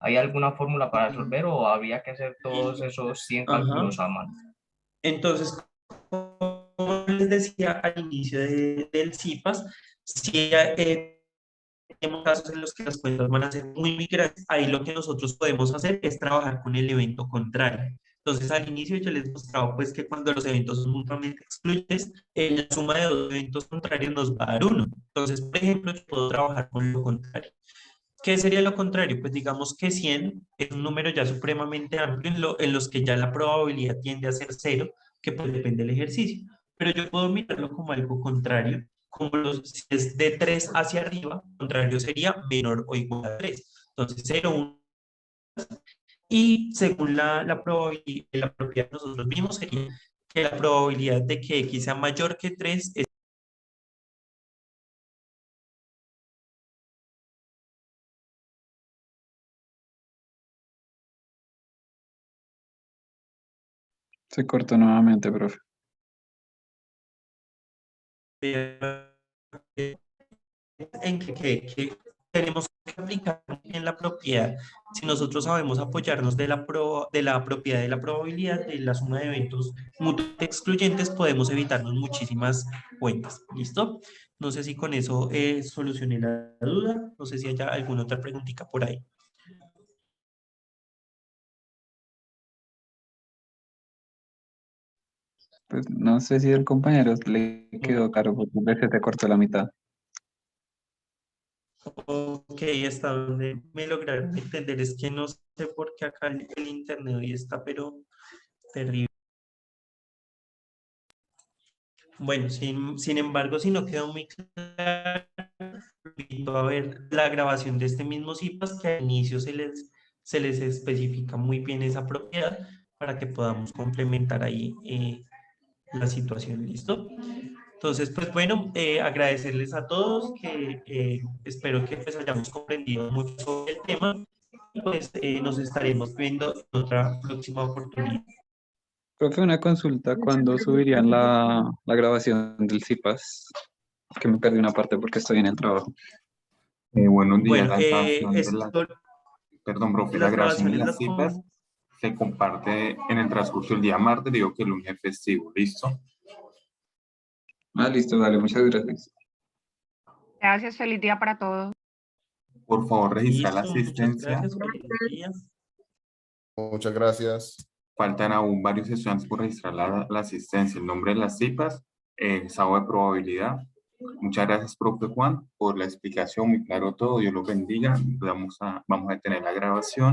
¿Hay alguna fórmula para resolver o habría que hacer todos esos 100 Ajá. cálculos a mano? Entonces, como les decía al inicio del CIPAS, si tenemos casos en los que las cuentas van a ser muy grandes, ahí lo que nosotros podemos hacer es trabajar con el evento contrario. Entonces, al inicio yo les mostraba pues que cuando los eventos son mutuamente excluyentes, la suma de dos eventos contrarios nos va a dar 1. Entonces, por ejemplo, yo puedo trabajar con lo contrario. ¿Qué sería lo contrario? Pues digamos que 100 es un número ya supremamente amplio en los que ya la probabilidad tiende a ser 0, que pues depende del ejercicio. Pero yo puedo mirarlo como algo contrario, como si es de 3 hacia arriba, contrario sería menor o igual a 3. Entonces 0, 1. Y según la probabilidad, la propiedad que nosotros vimos sería que la probabilidad de que x sea mayor que 3 es Se cortó nuevamente, profe. en que tenemos que aplicar en la propiedad. Si nosotros sabemos apoyarnos de la propiedad de la probabilidad, de la suma de eventos mutuamente excluyentes, podemos evitarnos muchísimas cuentas. ¿Listo? No sé si con eso solucioné la duda. No sé si haya alguna otra preguntita por ahí. Pues no sé si el compañero le quedó claro porque se te cortó la mitad. Ok, hasta donde me lograron entender. Es que no sé por qué acá el internet hoy está, pero terrible. Bueno, sin embargo, si no quedó muy claro, invito a ver la grabación de este mismo CIPAS, que al inicio se les especifica muy bien esa propiedad para que podamos complementar ahí la situación. ¿Listo? Entonces, pues bueno, agradecerles a todos, que espero que pues hayamos comprendido mucho sobre el tema y pues nos estaremos viendo en otra próxima oportunidad. Profe, una consulta, ¿cuándo subirían la grabación del CIPAS? Que me perdí una parte porque estoy en el trabajo. Buenos días, Bueno, la grabación de esto, perdón, profe, la las grabación de grabaciones las las citas se comparte en el transcurso del día martes, digo que el lunes es festivo, ¿listo? Ah, listo, dale, muchas gracias. Gracias, feliz día para todos. Por favor, registrar la Listo, muchas asistencia. gracias. Feliz día. Muchas gracias. Faltan aún varios estudiantes por registrar la asistencia, el nombre de las citas, sábado de probabilidad. Muchas gracias, profe Juan, por la explicación, muy claro todo, Dios los bendiga. Vamos a detener la grabación.